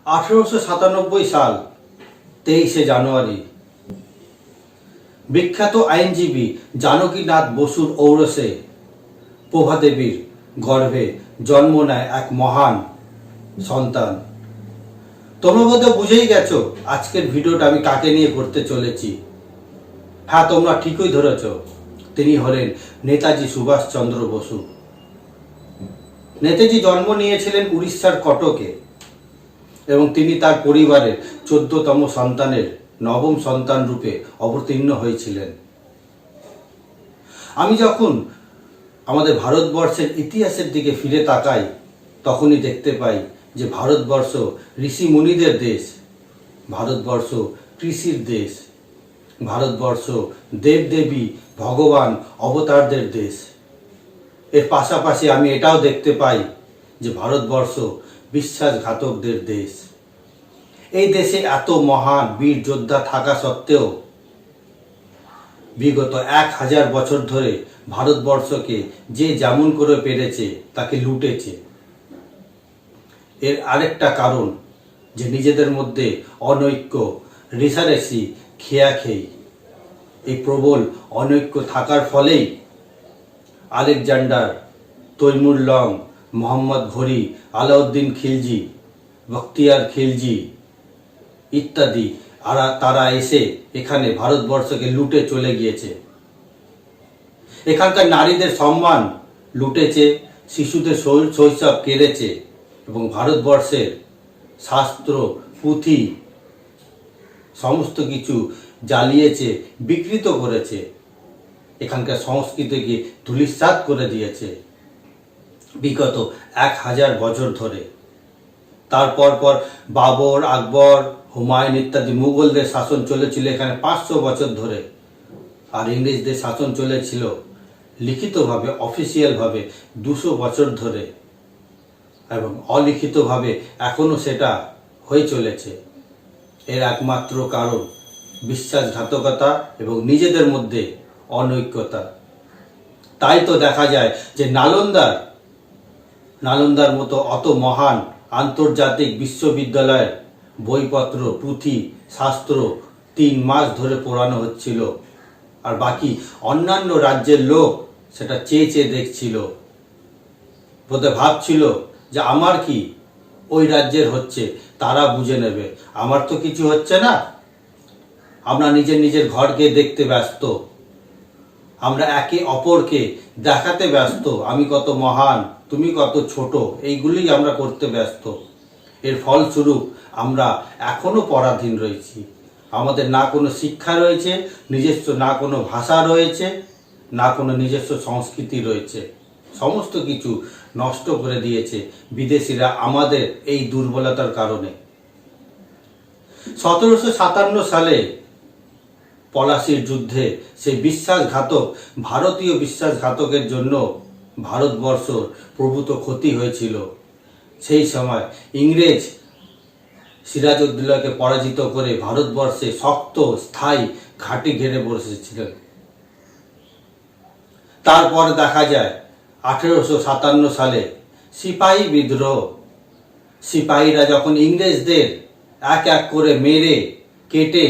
1897 সাল 23শে জানুয়ারি বিখ্যাত আইনজীবী জানকীনাথ বসুর ঔরসে প্রভাদেবীর গর্ভে জন্ম নেয় এক মহান সন্তান। তোমরা বোধহয় বুঝেই গেছো আজকের ভিডিওটা আমি কাকে নিয়ে করতে চলেছি। হ্যাঁ, তোমরা ঠিকই ধরেছ, তিনি হলেন নেতাজি সুভাষচন্দ্র বসু। নেতাজি জন্ম নিয়েছিলেন উড়িষ্যার কটকে এবং তিনি তার পরিবারের 14তম সন্তানের নবম সন্তান রূপে অবতীর্ণ হয়েছিলেন। আমি যখন আমাদের ভারতবর্ষের ইতিহাসের দিকে ফিরে তাকাই তখনই দেখতে পাই যে ভারতবর্ষ ঋষি মুনিদের দেশ, ভারতবর্ষ কৃষির দেশ, ভারতবর্ষ দেবদেবী ভগবান অবতারদের দেশ। এর পাশাপাশি আমি এটাও দেখতে পাই যে ভারতবর্ষ বিশ্বাসঘাতকদের দেশ। এই দেশে এত মহান বীর যোদ্ধা থাকা সত্ত্বেও বিগত 1000 বছর ধরে ভারতবর্ষকে যে যেমন করে পেরেছে তাকে লুটেছে। এর আরেকটা কারণ যে নিজেদের মধ্যে অনৈক্য, রেষারেষি, খেয়াখেই, এই প্রবল অনৈক্য থাকার ফলেই আলেকজান্ডার, তৈমুর লং, মোহাম্মদ ঘুরি, আলাউদ্দিন খিলজি, বখতিয়ার খিলজি ইত্যাদি তারা এসে এখানে ভারতবর্ষকে লুটে চলে গিয়েছে। এখানকার নারীদের সম্মান লুটেছে, শিশুদের শৈশব কেড়েছে এবং ভারতবর্ষের শাস্ত্র, পুঁথি সমস্ত কিছু জ্বালিয়েছে, বিকৃত করেছে, এখানকার সংস্কৃতিকে ধূলিসাৎ করে দিয়েছে বিগত 1000 বছর ধরে। তারপর বাবর, আকবর, হুমায়ুন ইত্যাদি মুঘলদের শাসন চলেছিল এখানে 500 বছর ধরে, আর ইংরেজদের শাসন চলেছিল লিখিতভাবে, অফিসিয়ালভাবে 200 বছর ধরে, এবং অলিখিতভাবে এখনো সেটা হয়ে চলেছে। এর একমাত্র কারণ বিশ্বাসঘাতকতা এবং নিজেদের মধ্যে অনৈক্যতা। তাই তো দেখা যায় যে নালন্দার মতো অত মহান আন্তর্জাতিক বিশ্ববিদ্যালয়ের বইপত্র, পুঁথি, শাস্ত্র 3 মাস ধরে পড়ানো হচ্ছিল, আর বাকি অন্যান্য রাজ্যের লোক সেটা চেয়ে চেয়ে দেখছিল। বোধহয় ভাবছিল যে আমার কি, ওই রাজ্যের হচ্ছে, তারা বুঝে নেবে, আমার তো কিছু হচ্ছে না। আমরা নিজের ঘরকে দেখতে ব্যস্ত, আমরা একে অপরকে দেখাতে ব্যস্ত, আমি কত মহান, তুমি কত ছোট, এইগুলি আমরা করতে ব্যস্ত। এর ফলস্বরূপ আমরা এখনো পরাধীন রয়েছি। আমাদের না কোনো শিক্ষা রয়েছে, নিজস্ব না কোনো ভাষা রয়েছে, না কোনো নিজস্ব সংস্কৃতি রয়েছে। সমস্ত কিছু নষ্ট করে দিয়েছে বিদেশিরা আমাদের এই দুর্বলতার কারণে। 1757 সালে পলাশির যুদ্ধে সেই বিশ্বাসঘাতক, ভারতীয় বিশ্বাসঘাতকের জন্য ভারতবর্ষ প্রভূত ক্ষতি হয়েছিল। সেই সময় ইংরেজ সিরাজউদ্দৌলাকে পরাজিত করে ভারতবর্ষে শক্ত স্থায়ী ঘাঁটি ঘেরে বসেছিলেন। তারপর দেখা যায় 1857 সালে সিপাহী বিদ্রোহ। সিপাহীরা যখন ইংরেজদের এক এক করে মেরে কেটে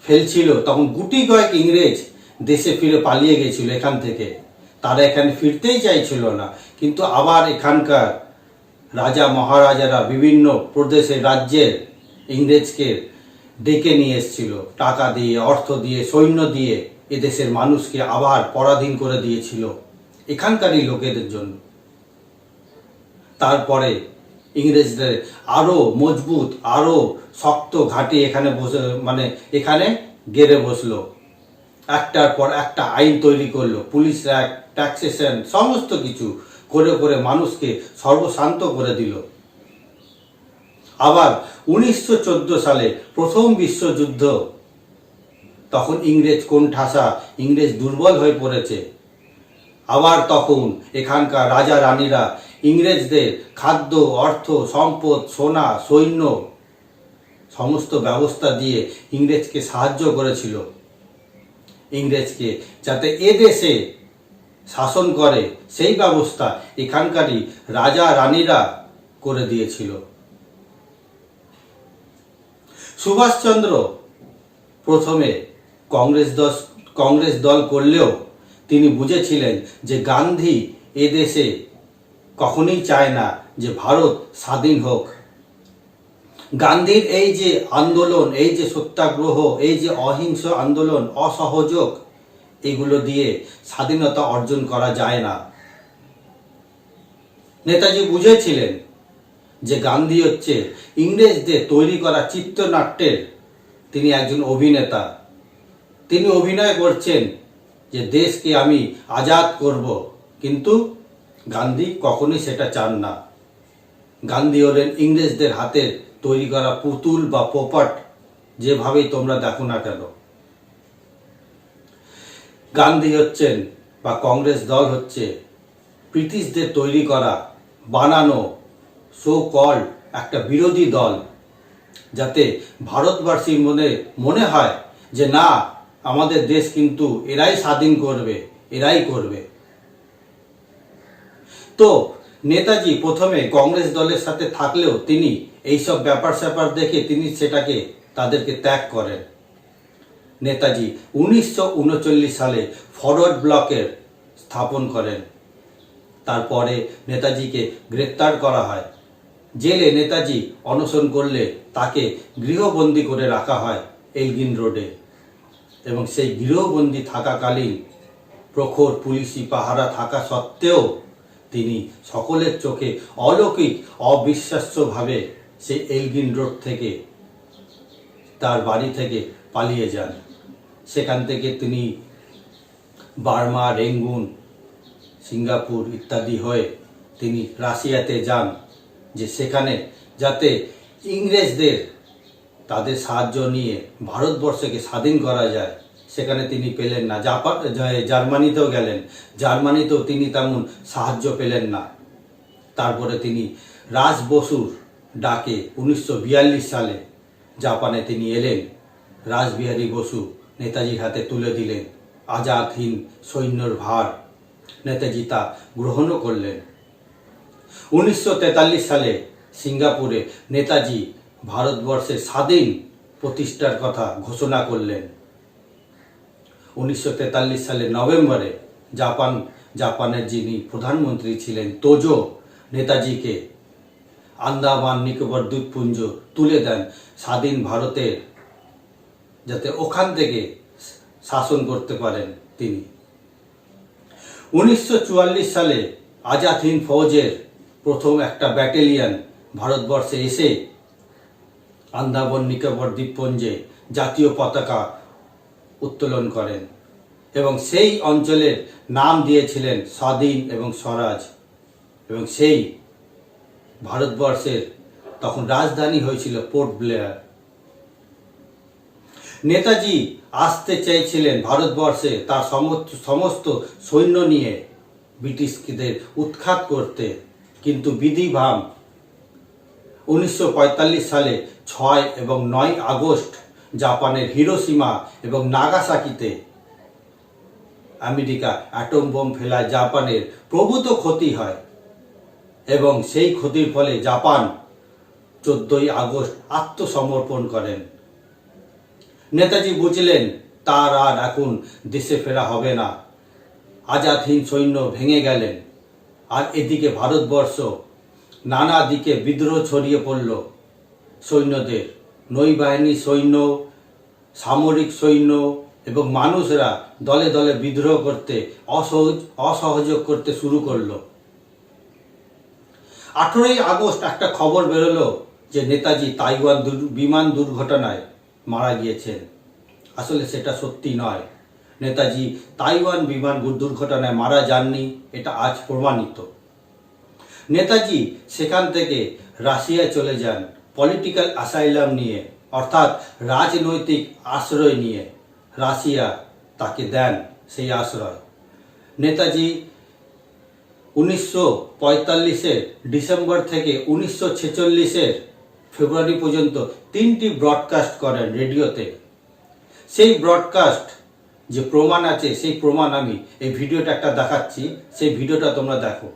ফেলছিল তখন গুটি কয়েক ইংরেজ দেশে ফিরে পালিয়ে গেছিল এখান থেকে। তারা এখানে ফিরতেই চাইছিল না, কিন্তু আবার এখানকার রাজা মহারাজারা বিভিন্ন প্রদেশের রাজ্যের ইংরেজকে ডেকে নিয়ে এসেছিল, টাকা দিয়ে, অর্থ দিয়ে, সৈন্য দিয়ে এদেশের মানুষকে আবার পরাধীন করে দিয়েছিল এখানকারই লোকেদের জন্য। তারপরে ইংরেজদের আরো মজবুত, আরো শক্ত ঘাঁটি এখানে এখানে গেড়ে বসলো, একটার পর একটা আইন তৈরি করলো, পুলিশ অ্যাক্ট, ট্যাক্সেশন, সমস্ত কিছু করে করে মানুষকে সর্বশান্ত করে দিল। আবার 1914 সালে প্রথম বিশ্বযুদ্ধ, তখন ইংরেজ কোণঠাসা, ইংরেজ দুর্বল হয়ে পড়েছে। আবার তখন এখানকার রাজা রানীরা ইংরেজদের খাদ্য, অর্থ, সম্পদ, সোনা, সৈন্য সমস্ত ব্যবস্থা দিয়ে ইংরেজকে সাহায্য করেছিল, ইংরেজকে যাতে এদেশে শাসন করে সেই ব্যবস্থা এখানকারই রাজা রানীরা করে দিয়েছিল। সুভাষচন্দ্র প্রথমে কংগ্রেস দল করলেও তিনি বুঝেছিলেন যে গান্ধী এদেশে কখনোই চায় না যে ভারত স্বাধীন হোক। গান্ধীর এই যে আন্দোলন, এই যে সত্যাগ্রহ, এই যে অহিংস আন্দোলন, অসহযোগ, এগুলো দিয়ে স্বাধীনতা অর্জন করা যায় না। নেতাজি বুঝেছিলেন যে গান্ধী হচ্ছে ইংরেজদের তৈরি করা চিত্রনাট্যের তিনি একজন অভিনেতা। তিনি অভিনয় করছেন যে দেশকে আমি আজাদ করব, কিন্তু গান্ধী কখনোই সেটা চান না। গান্ধী হলেন ইংরেজদের হাতের তৈরি করা পুতুল বা পোপট, যেভাবেই তোমরা দেখো না কেন। গান্ধী হচ্ছেন বা কংগ্রেস দল হচ্ছে ব্রিটিশদের তৈরি করা বানানো সো কল্ড একটা বিরোধী দল, যাতে ভারতবাসীর মনে হয় যে না, আমাদের দেশ কিন্তু এরাই স্বাধীন করবে, এরাই করবে। তো নেতাজি প্রথমে কংগ্রেস দলের সাথে থাকলেও তিনি এইসব ব্যাপার স্যাপার দেখে তিনি সেটাকে তাদেরকে ত্যাগ করেন। নেতাজি 1939 সালে ফরওয়ার্ড ব্লকের স্থাপন করেন। তারপরে নেতাজিকে গ্রেপ্তার করা হয়। জেলে নেতাজি অনশন করলে তাকে গৃহবন্দী করে রাখা হয় এলগিন রোডে, এবং সেই গৃহবন্দী থাকাকালীন প্রখর পুলিশি পাহারা থাকা সত্ত্বেও তিনি সকলের চোখে অলৌকিক অবিশ্বাস্যভাবে সেই এলগিন রোড থেকে তার বাড়ি থেকে পালিয়ে যান। সেখান থেকে তিনি বার্মা, রেঙ্গুন, সিঙ্গাপুর ইত্যাদি হয়ে তিনি রাশিয়াতে যান, যে সেখানে যাতে ইংরেজদের তাদের সাহায্য নিয়ে ভারতবর্ষকে স্বাধীন করা যায়। সেখানে তিনি পেলেন না। জার্মানিতেও গেলেন, জার্মানিতেও তিনি তেমন সাহায্য পেলেন না। তারপরে তিনি রাজ বসুর ডাকে 1942 সালে জাপানে তিনি এলেন। রাসবিহারী বসু নেতাজির হাতে তুলে দিলেন আজাদ হিন্দ সৈন্যর ভার। নেতাজি তা গ্রহণও করলেন। 1943 সালে সিঙ্গাপুরে নেতাজি ভারতবর্ষের স্বাধীন প্রতিষ্ঠার কথা ঘোষণা করলেন। 1943 সালের নভেম্বরে জাপানের যিনি প্রধানমন্ত্রী ছিলেন তোজো নেতাজিকে আন্দামান নিকোবর দ্বীপপুঞ্জ তুলে দেন স্বাধীন ভারতের, যাতে ওখান থেকে শাসন করতে পারেন তিনি। 1944 সালে আজাদ হিন্দ ফৌজের প্রথম একটা ব্যাটালিয়ন ভারতবর্ষে এসে আন্দামান নিকোবর দ্বীপপুঞ্জে জাতীয় পতাকা উত্তোলন করেন, এবং সেই অঞ্চলের নাম দিয়েছিলেন স্বাধীন এবং স্বরাজ। এবং সেই ভারতবর্ষের তখন রাজধানী হয়েছিল পোর্ট ব্লেয়ার। নেতাজি আসতে চেয়েছিলেন ভারতবর্ষে তার সমস্ত সৈন্য নিয়ে ব্রিটিশদের উৎখাত করতে, কিন্তু বিধিভাম 1945 সালে 6 এবং 9 আগস্ট জাপানের হিরোশিমা এবং নাগাসাকিতে আমেরিকা অ্যাটম বোম ফেলায় জাপানের প্রভূত ক্ষতি হয়, এবং সেই ক্ষতির ফলে জাপান 14 আগস্ট আত্মসমর্পণ করেন। নেতাজি বুঝলেন তার আর এখন দেশে ফেরা হবে না। আজাদ হিন্দ সৈন্য ভেঙে গেলেন, আর এদিকে ভারতবর্ষ নানা দিকে বিদ্রোহ ছড়িয়ে পড়ল সৈন্যদের। নৌবাহিনী সৈন্য, সামরিক সৈন্য এবং মানুষরা দলে দলে বিদ্রোহ করতে, অসহযোগ করতে শুরু করলো। 18 আগস্ট একটা খবর বেরোলো যে নেতাজি তাইওয়ান বিমান দুর্ঘটনায় মারা গিয়েছেন। আসলে সেটা সত্যি নয়। নেতাজি তাইওয়ান বিমান দুর্ঘটনায় মারা যাননি, এটা আজ প্রমাণিত। নেতাজি সেখান থেকে রাশিয়ায় চলে যান পলিটিক্যাল অ্যাসাইলাম নিয়ে, অর্থাৎ রাজনৈতিক আশ্রয় নিয়ে। রাশিয়া তাকে দেন সেই আশ্রয়। নেতাজি 1945-এর ডিসেম্বর থেকে 1946-এর ফেব্রুয়ারি পর্যন্ত 3টি ব্রডকাস্ট করেন রেডিওতে। সেই ব্রডকাস্ট যে প্রমাণ আছে, সেই প্রমাণ আমি এই ভিডিওটা একটা দেখাচ্ছি, সেই ভিডিওটা তোমরা দেখো।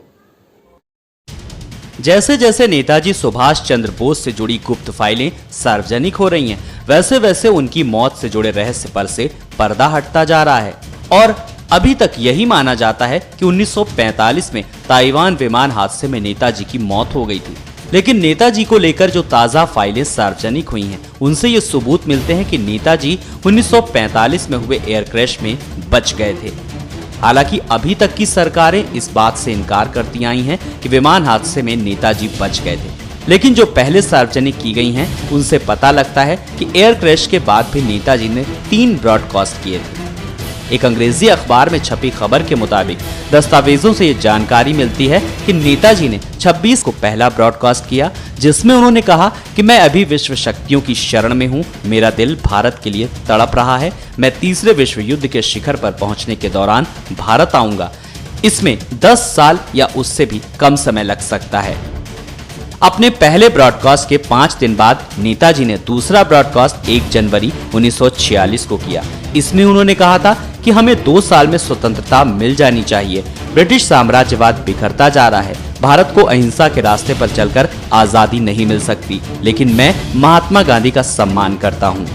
जैसे जैसे नेताजी सुभाष चंद्र बोस से जुड़ी गुप्त फाइलें सार्वजनिक हो रही हैं, वैसे वैसे उनकी मौत से जुड़े रहस्य पर से पर्दा हटता जा रहा है। और अभी तक यही माना जाता है कि 1945 में ताइवान विमान हादसे में नेताजी की मौत हो गई थी। लेकिन नेताजी को लेकर जो ताजा फाइलें सार्वजनिक हुई हैं, उनसे ये सबूत मिलते हैं कि नेताजी 1945 में हुए एयर क्रैश में बच गए थे। हालांकि अभी तक की सरकारें इस बात से इनकार करती आई हैं कि विमान हादसे में नेताजी बच गए थे। लेकिन जो पहले सार्वजनिक की गई हैं, उनसे पता लगता है कि एयर क्रैश के बाद भी नेताजी ने 3 ब्रॉडकास्ट किए थे। एक अंग्रेजी अखबार में छपी खबर के मुताबिक दस्तावेजों से ये जानकारी मिलती है कि नेताजी ने 26 को पहला ब्रॉडकास्ट किया, जिसमें उन्होंने कहा कि मैं अभी विश्व शक्तियों की शरण में हूँ, मेरा दिल भारत के लिए तड़प रहा है, मैं तीसरे विश्व युद्ध के शिखर पर पहुंचने के दौरान भारत आऊंगा, इसमें 10 साल या उससे भी कम समय लग सकता है। अपने पहले ब्रॉडकास्ट के 5 दिन बाद नेताजी ने दूसरा ब्रॉडकास्ट 1 जनवरी 1946 को किया। इसमें उन्होंने कहा था कि हमें 2 साल में स्वतंत्रता मिल जानी चाहिए, ब्रिटिश साम्राज्यवाद बिखरता जा रहा है, भारत को अहिंसा के रास्ते पर चलकर आजादी नहीं मिल सकती, लेकिन मैं महात्मा गांधी का सम्मान करता हूँ।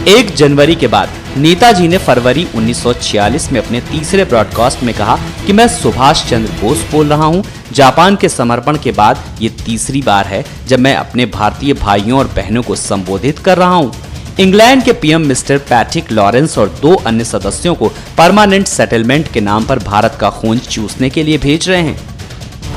1 जनवरी के बाद नेताजी ने फरवरी 1946 में अपने तीसरे ब्रॉडकास्ट में कहा कि मैं सुभाष चंद्र बोस बोल रहा हूं। जापान के समर्पण के बाद ये तीसरी बार है जब मैं अपने भारतीय भाइयों और बहनों को संबोधित कर रहा हूं। इंग्लैंड के पीएम मिस्टर पैट्रिक लॉरेंस और 2 अन्य सदस्यों को परमानेंट सेटलमेंट के नाम पर भारत का खून चूसने के लिए भेज रहे हैं।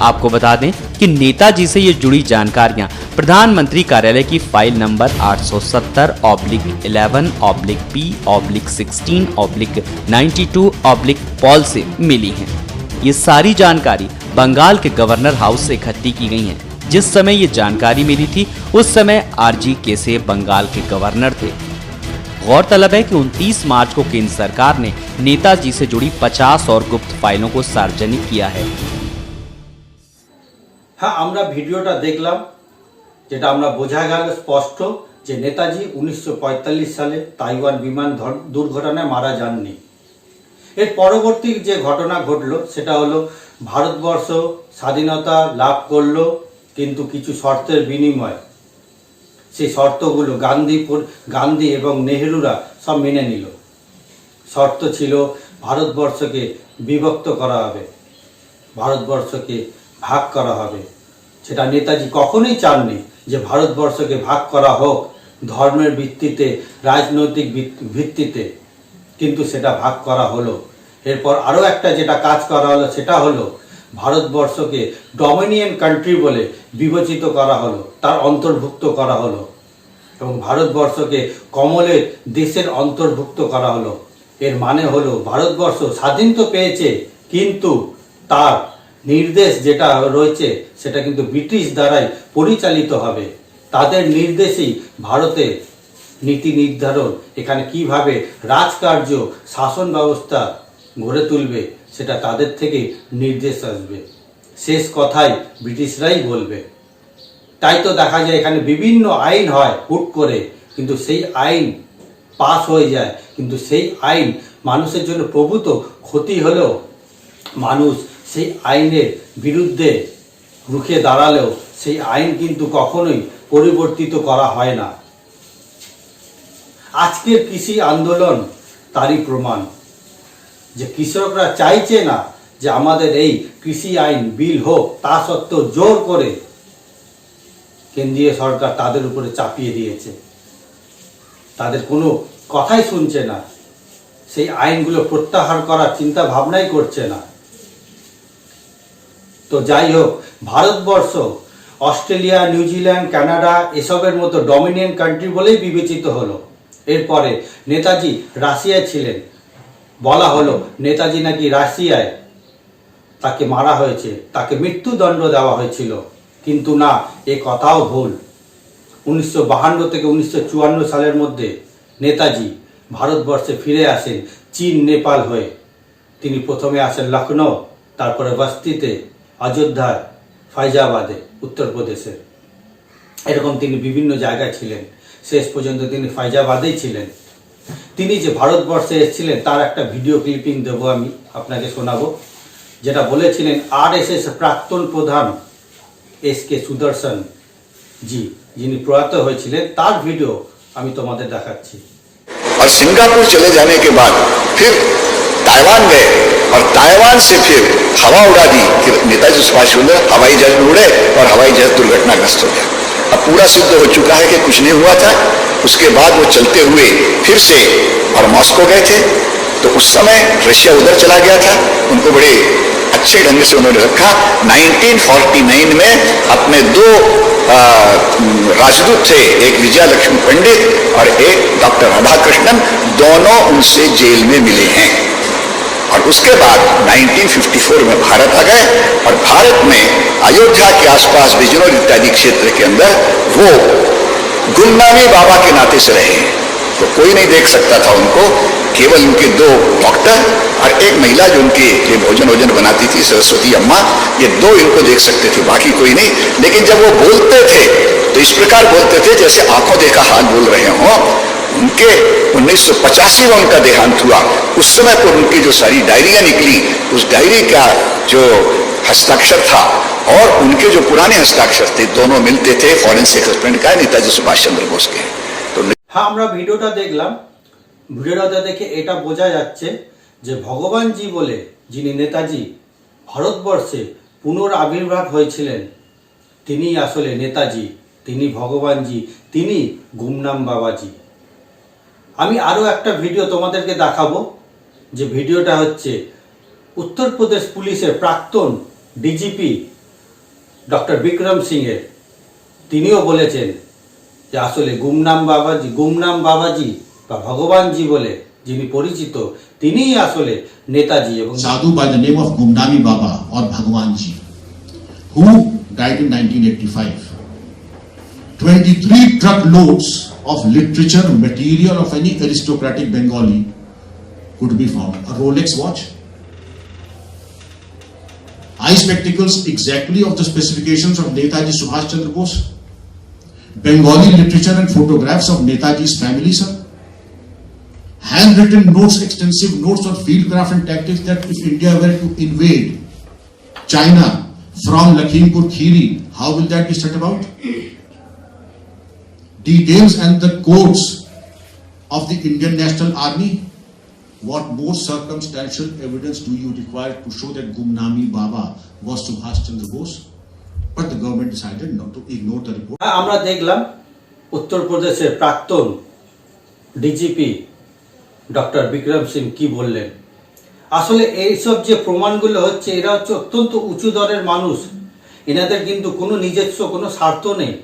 आपको बता दें कि नेताजी से ये जुड़ी जानकारियां प्रधानमंत्री कार्यालय की फाइल नंबर 870/11/P/16/92/पॉल से मिली हैं। ये सारी जानकारी बंगाल के गवर्नर हाउस से इकट्ठी की गई है। जिस समय ये जानकारी मिली थी, उस समय आरजी केसे बंगाल के गवर्नर थे। गौरतलब है कि 29 मार्च को केंद्र सरकार ने नेताजी से जुड़ी 50 और गुप्त फाइलों को सार्वजनिक किया है। হ্যাঁ, আমরা ভিডিওটা দেখলাম, যেটা আমরা বোঝা গেল স্পষ্ট যে নেতাজি 1945 সালে তাইওয়ান বিমান দুর্ঘটনায় মারা যাননি। এর পরবর্তী যে ঘটনা ঘটলো সেটা হলো ভারতবর্ষ স্বাধীনতা লাভ করলো, কিন্তু কিছু শর্তের বিনিময়ে সেই শর্তগুলো গান্ধী এবং নেহরুরা সব মেনে নিল। শর্ত ছিল ভারতবর্ষকে বিভক্ত করা হবে, ভারতবর্ষকে ভাগ করা হবে। সেটা নেতাজি কখনোই চাননি যে ভারতবর্ষকে ভাগ করা হোক ধর্মের ভিত্তিতে, রাজনৈতিক ভিত্তিতে, কিন্তু সেটা ভাগ করা হলো। এরপর আরও একটা যেটা কাজ করা হলো সেটা হলো ভারতবর্ষকে ডমিনিয়ন কান্ট্রি বলে বিবেচিত করা হলো, তার অন্তর্ভুক্ত করা হলো এবং ভারতবর্ষকে কমলের দেশের অন্তর্ভুক্ত করা হলো। এর মানে হলো ভারতবর্ষ স্বাধীন তো পেয়েছে, কিন্তু তার নির্দেশ যেটা রয়েছে সেটা কিন্তু ব্রিটিশ দ্বারাই পরিচালিত হবে। তাদের নির্দেশেই ভারতের নীতি নির্ধারণ, এখানে কিভাবে রাজকার্য শাসন ব্যবস্থা গড়ে তুলবে সেটা তাদের থেকে নির্দেশ আসবে। শেষ কথাই ব্রিটিশরাই বলবে। তাই তো দেখা যায় এখানে বিভিন্ন আইন হয় হুট করে, কিন্তু সেই আইন পাস হয়ে যায়, কিন্তু সেই আইন মানুষের জন্য প্রভূত ক্ষতি হলেও মানুষ সেই আইনের বিরুদ্ধে রুখে দাঁড়ালেও সেই আইন কিন্তু কখনোই পরিবর্তিত করা হয় না। আজকের কৃষি আন্দোলন তারই প্রমাণ যে কৃষকরা চাইছে না যে আমাদের এই কৃষি আইন বিল হোক, তা সত্ত্বেও জোর করে কেন্দ্রীয় সরকার তাদের উপরে চাপিয়ে দিয়েছে। তাদের কোনো কথাই শুনছে না, সেই আইনগুলো প্রত্যাহার করার চিন্তা ভাবনাই করছে না। তো যাই হোক, ভারতবর্ষ অস্ট্রেলিয়া, নিউজিল্যান্ড, কানাডা এসবের মতো ডমিনিয়ন কান্ট্রি বলেই বিবেচিত হলো। এরপরে নেতাজি রাশিয়ায় ছিলেন, বলা হলো নেতাজি নাকি রাশিয়ায় তাকে মারা হয়েছে, তাকে মৃত্যুদণ্ড দেওয়া হয়েছিল, কিন্তু না, এ কথাও ভুল। 1952 থেকে 1954 সালের মধ্যে নেতাজি ভারতবর্ষে ফিরে আসেন চীন, নেপাল হয়ে। তিনি প্রথমে আসেন লখনৌ, তারপরে বস্তিতে, অযোধ্যায়, ফাইজাবাদে, উত্তরপ্রদেশে। এরকম তিনি বিভিন্ন জায়গায় ছিলেন, শেষ পর্যন্ত তিনি ফাইজাবাদেই ছিলেন। তিনি যে ভারতবর্ষে এসেছিলেন তার একটা ভিডিও ক্লিপিং দেব, আমি আপনাকে শোনাবো, যেটা বলেছিলেন আরএসএস প্রাক্তন প্রধান এসকে সুদর্শন জি, যিনি প্রয়াত হয়েছিলেন, তার ভিডিও আমি তোমাদের দেখাচ্ছি। और सिंगापुर चले जाने के बाद फिर ताइवान गए और ताइवान से फिर हवा उड़ा दी कि नेताजी सुभाष चंद्र हवाई जहाज में उड़े और हवाई जहाज दुर्घटनाग्रस्त हो गया। अब पूरा सिद्ध हो चुका है कि कुछ नहीं हुआ था। उसके बाद वो चलते हुए फिर से और मॉस्को गए थे, तो उस समय रशिया उधर चला गया था। उनको बड़े अच्छे ढंग से उन्होंने रखा। 1949 में अपने दो राजदूत थे, एक विजया लक्ष्मी पंडित और एक डॉक्टर राधाकृष्णन, दोनों उनसे जेल में मिले हैं। और उसके बाद 1954 में भारत आ गए और भारत में अयोध्या के आसपास बिजनौर इत्यादि क्षेत्र के अंदर वो गुमनामी बाबा के नाते से रहे हैं। तो कोई नहीं देख सकता था उनको, केवल उनके दो डॉक्टर और एक महिला जो उनके लिए भोजन वोजन बनाती थी, सरस्वती अम्मा, ये दो इनको देख सकते थे, बाकी कोई नहीं। लेकिन जब वो बोलते थे तो इस प्रकार बोलते थे जैसे आंखों देखा हाल बोल रहे हों। उनके 1985 में उनका देहांत हुआ। उस समय पर उनकी जो सारी डायरियां निकली, उस डायरी का जो हस्ताक्षर था और उनके जो पुराने हस्ताक्षर थे, दोनों मिलते थे। फॉरेंसिक हस्बैंड का नेताजी सुभाष चंद्र बोस के। तो হ্যাঁ, আমরা ভিডিওটা দেখলাম। ভিডিওটা দেখে এটা বোঝা যাচ্ছে যে ভগবানজি বলে যিনি নেতাজি ভারতবর্ষে পুনরাবির্ভাব হয়েছিলেন, তিনি আসলে নেতাজি, তিনি ভগবানজি, তিনি গুমনাম বাবাজি। আমি আরও একটা ভিডিও তোমাদেরকে দেখাবো, যে ভিডিওটা হচ্ছে উত্তরপ্রদেশ পুলিশের প্রাক্তন ডিজিপি ডক্টর বিক্রম সিংয়ের। তিনিও বলেছেন যে আসলে গুমনাম বাবাজি বা ভগবানজি বলে যিনি পরিচিত, তিনিই আসলে নেতাজি। এবং साधु by the name of Gumnami Baba or Bhagwan Ji, who died in 1985. 23 truckloads of literature material of any aristocratic Bengali could be found. A Rolex watch, eye spectacles exactly of the specifications of Netaji Subhash Chandra Bose, Bengali literature and photographs of Netaji's family, sir. Handwritten notes, extensive notes on fieldcraft and tactics, that if India were to invade China from Lakhimpur Kheri, how will that be set about? Details and the codes of the Indian National Army. What more circumstantial evidence do you require to show that Gumnami Baba was Subhash Chandra Bose? But the government decided not to ignore the report. আমরা দেখলাম উত্তরপ্রদেশের প্রাক্তন DGP doctor Vikram Singh কি বললেন। আসলে এইসব যে প্রমাণগুলো হচ্ছে, এরা হচ্ছে অত্যন্ত উঁচু দরের মানুষ। এনাদের কিন্তু কোনো নিজস্ব কোনো স্বার্থ নেই।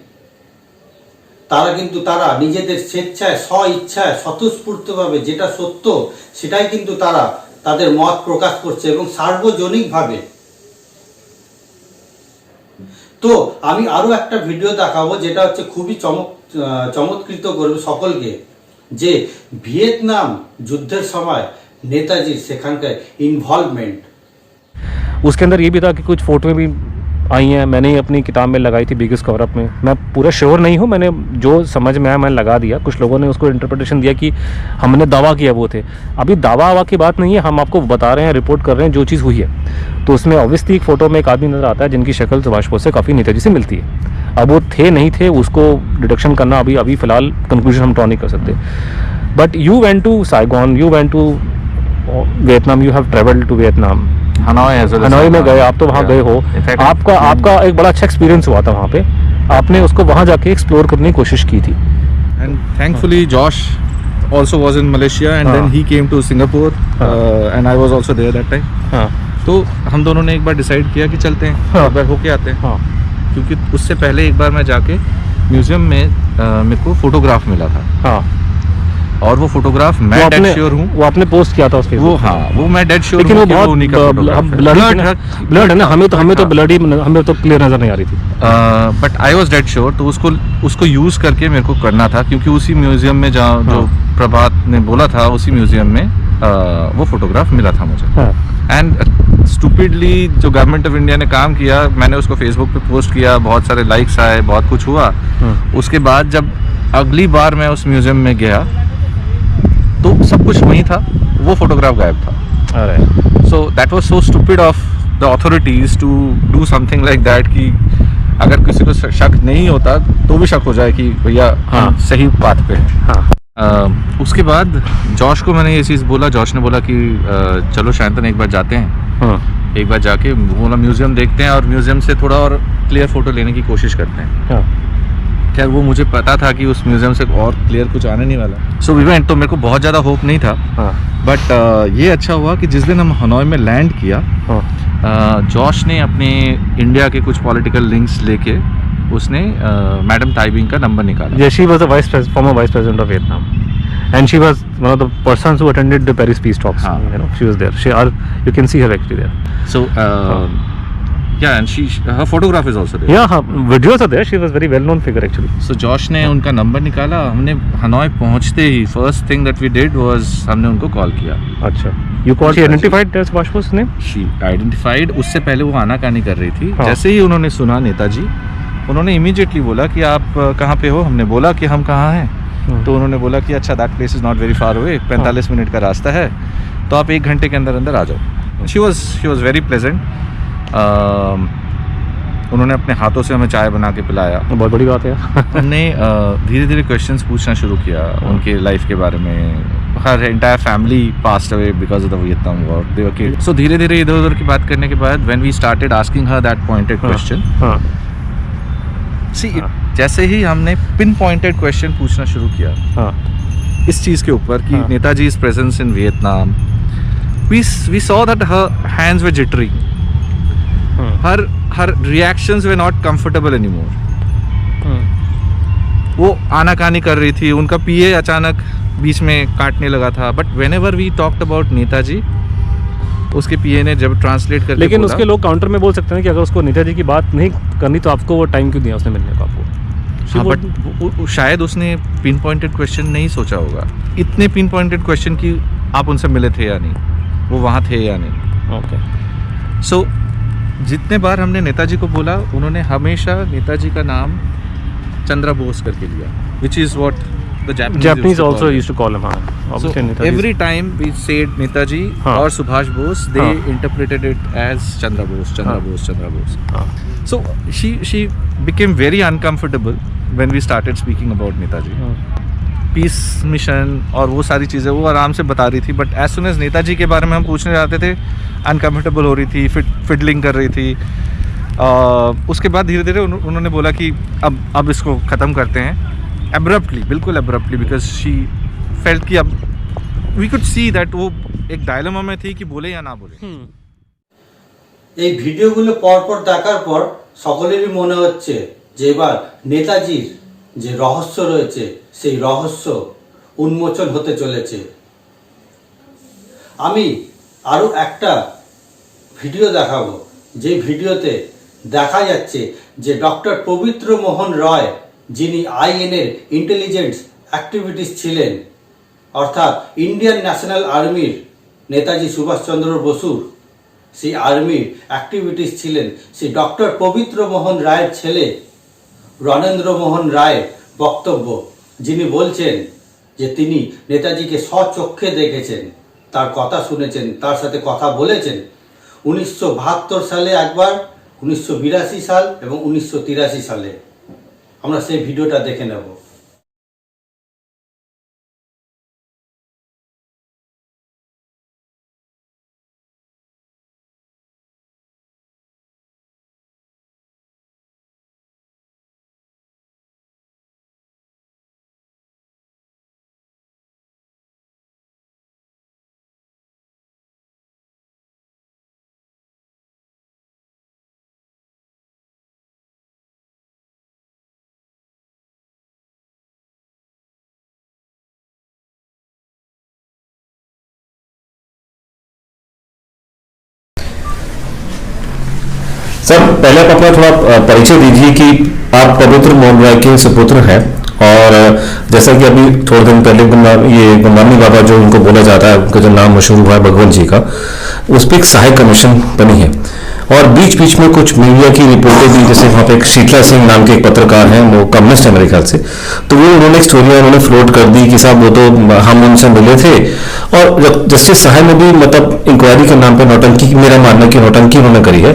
তারা নিজেদের স্বেচ্ছায়, স্ব ইচ্ছায়, স্বতঃস্ফূর্তভাবে যেটা সত্য সেটাই কিন্তু তারা তাদের মত প্রকাশ করছে এবং সার্বজনিকভাবে। তো আমি আরো একটা ভিডিও দেখাবো, যেটা হচ্ছে খুবই চমৎকৃত করবে সকলকে, যে ভিয়েতনাম যুদ্ধের সময় নেতাজির সেখানকার ইনভলভমেন্ট। उसके अंदर ये भी था कि कुछ फोटोएं भी आई हैं, मैंने ही अपनी किताब में लगाई थी बिगेस्ट कवर अप में। मैं पूरा श्योर नहीं हूँ, मैंने जो समझ में आया मैंने लगा दिया। कुछ लोगों ने उसको इंटरप्रिटेशन दिया कि हमने दावा किया वो थे। अभी दावा की बात नहीं है, हम आपको बता रहे हैं, रिपोर्ट कर रहे हैं जो चीज़ हुई है। तो उसमें ऑब्वियसली एक फ़ोटो में एक आदमी नज़र आता है जिनकी शक्ल सुभाष बोस से काफ़ी नेताजी से मिलती है। अब वो थे नहीं थे उसको डिडक्शन करना अभी फ़िलहाल कंक्लूजन हम ड्रॉ नहीं कर सकते। But you went to Saigon, you went to Vietnam, you have travelled to Vietnam, Hanoi में गए आप, तो वहाँ गए हो। आपका एक बड़ा अच्छा एक्सपीरियंस हुआ था वहाँ पे, आपने उसको वहाँ जाके एक्सप्लोर करने की कोशिश की थी। And thankfully Josh also was in Malaysia and then he came to Singapore and I was also there that time. तो हम दोनों ने एक बार डिसाइड किया कि चलते हैं, एक बार होके आते हैं। क्योंकि उससे पहले एक बार मैं जाके म्यूजियम में मेरे को फोटोग्राफ मिला था। और वो फोटोग्राफ मैं डेड श्योर हूँ, वो आपने पोस्ट किया था उस पे। वो मैं डेड श्योर हूँ, लेकिन वो बहुत ब्लड है ना, हमें तो ब्लड ही, हमें तो क्लियर नजर नहीं आ रही थी। But I was dead sure. तो उसको यूज करके मेरे को करना था, क्योंकि उसी म्यूजियम में जहाँ जो प्रभात ने बोला था, उसी म्यूजियम में वो फोटोग्राफ मिला था मुझे। एंड स्टूपिडली जो गवर्नमेंट ऑफ इंडिया ने काम किया, मैंने उसको फेसबुक पे पोस्ट किया, बहुत सारे लाइक्स आए, बहुत कुछ हुआ। उसके बाद जब अगली बार मैं उस म्यूजियम में गया तो सब कुछ वहीं था, वो फोटोग्राफ गायब था। So that was so stupid of the authorities to do something like that, कि अगर किसी को शक नहीं होता तो भी शक हो जाए कि भैया हम सही बात पे हैं। हाँ। उसके बाद जॉश को मैंने ये चीज़ बोला, जॉश ने बोला कि चलो शांतन एक बार जाते हैं, हाँ। एक बार जाके बोला म्यूज़ियम देखते हैं और म्यूज़ियम से थोड़ा और क्लियर फ़ोटो लेने की कोशिश करते हैं। हाँ। खैर वो मुझे पता था कि उस म्यूज़ियम से और क्लियर कुछ आने नहीं वाला। सो इवेंट तो मेरे को बहुत ज़्यादा होप नहीं था। हाँ। बट ये अच्छा हुआ कि जिस दिन हम हनोई में लैंड किया, जॉश ने अपने इंडिया के कुछ पॉलिटिकल लिंक्स लेके उसने मैडम ताइबिंग का नंबर निकाला। Yeah, she was the former vice president of Vietnam, and she was one of the persons who attended the Paris peace talks. हाँ. You know, she was there. You can see her actually there. So yeah, and her photograph is also there. Yeah, her videos are there. She was very well-known figure actually. So Josh ने उनका number निकाला। हमने Hanoi पहुंचते ही first thing that we did was हमने उनको call किया। अच्छा, you called? She identified as Subhash Bose's name? She identified. उससे पहले वो आनाकानी कर रही थी। हाँ. जैसे ही उन्होंने सुना नेताजी, उन्होंने इमीडिएटली बोला कि आप कहाँ पे हो। हमने बोला कि हम कहाँ हैं, तो उन्होंने बोला कि अच्छा that place is not very far away, 45 minute का रास्ता है, तो आप 1 घंटे के अंदर अंदर आ जाओ। She was very pleasant. उन्होंने अपने हाथों से हमें चाय बना के पिलाया। बहुत बड़ी बात है। हमने धीरे धीरे क्वेश्चंस पूछना शुरू किया उनके लाइफ के बारे में। Her entire family passed away because of the Vietnam war, they were killed. So धीरे धीरे इधर उधर की बात करने के बाद when we started asking her that pointed question, see जैसे ही हमने पिन पॉइंटेड क्वेश्चन पूछना शुरू किया इस चीज़ के ऊपर कि Netaji is presence in Vietnam, we saw that her hands were jittering, her reactions were not comfortable anymore. वो आनाकानी कर रही थी, उनका पीए अचानक बीच में काटने लगा था। But whenever we talked about Netaji, उसके पीए ने जब ट्रांसलेट करके लेकिन उसके लोग काउंटर में बोल सकते हैं कि अगर उसको नेताजी की बात नहीं करनी तो आपको वो टाइम क्यों दिया उसने मिलने का आपको? हाँ, बट शायद उसने पिन पॉइंटेड क्वेश्चन नहीं सोचा होगा। इतने पिन पॉइंटेड क्वेश्चन कि आप उनसे मिले थे या नहीं, वो वहाँ थे या नहीं। ओके। सो जितने बार हमने नेताजी को बोला, उन्होंने हमेशा नेताजी का नाम चंद्र बोस करके लिया, which is what the Japanese also used to call him. So every time we said Netaji or Subhash Bose, they interpreted it as Chandra Bose, Chandra Bose, Chandra Bose. So she became very uncomfortable when we started speaking about Netaji. Peace mission और वो सारी चीज़ें वो आराम से बता रही थी, but as soon as Netaji के बारे में हम पूछने जाते थे अनकम्फर्टेबल हो रही थी, फिडलिंग कर रही थी। उसके बाद धीरे धीरे उन्होंने बोला कि अब इसको ख़त्म करते हैं एब्रप्टली, बिल्कुल एब्रप्टली, बिकॉज शी फेल्ट कि अब वी कुड सी दैट वो एक डायलेमा में थी कि बोले या ना बोले। এই ভিডিওগুলো পরপর দেখার পর সকলেরই মনে হচ্ছে যে এবার নেতাজির যে রহস্য রয়েছে সেই রহস্য উন্মোচন হতে চলেছে। আমি আরও একটা ভিডিও দেখাবো, যে ভিডিওতে দেখা যাচ্ছে যে ডক্টর পবিত্র মোহন রয়, যিনি আইএনএর ইন্টেলিজেন্স অ্যাক্টিভিটিস ছিলেন, অর্থাৎ ইন্ডিয়ান ন্যাশনাল আর্মির নেতাজি সুভাষচন্দ্র বসুর সেই আর্মির অ্যাক্টিভিটিস ছিলেন, সেই ডক্টর পবিত্র মোহন রায়ের ছেলে রণেন্দ্র মোহন রায়ের বক্তব্য, যিনি বলছেন যে তিনি নেতাজিকে স্বচক্ষে দেখেছেন, তার কথা শুনেছেন, তার সাথে কথা বলেছেন 1972 সালে একবার, 1982 সাল এবং 1983 সালে। আমরা সেই ভিডিওটা দেখে নেব। सर, पहले आप अपना थोड़ा परिचय दीजिए कि आप पवित्र मोहन राय के सुपुत्र हैं, और जैसा कि अभी थोड़े दिन पहले ये गुमनामी बाबा जो उनको बोला जाता है, उनका जो नाम मशहूर हुआ है भगवंत जी का, उस पर एक सहायक कमीशन बनी है, और बीच बीच में कुछ मीडिया की रिपोर्टें भी, जैसे वहाँ पे एक शीतला सिंह नाम के एक पत्रकार हैं, वो कम्युनिस्ट है मेरे ख्याल से, तो वो उन्होंने स्टोरियाँ उन्होंने फ्लोट कर दी कि साहब वो तो हम उनसे मिले थे, और जस्टिस साहब ने भी मतलब इंक्वायरी के नाम पे नौटंकी, मेरा मानना कि नौटंकी उन्होंने करी है,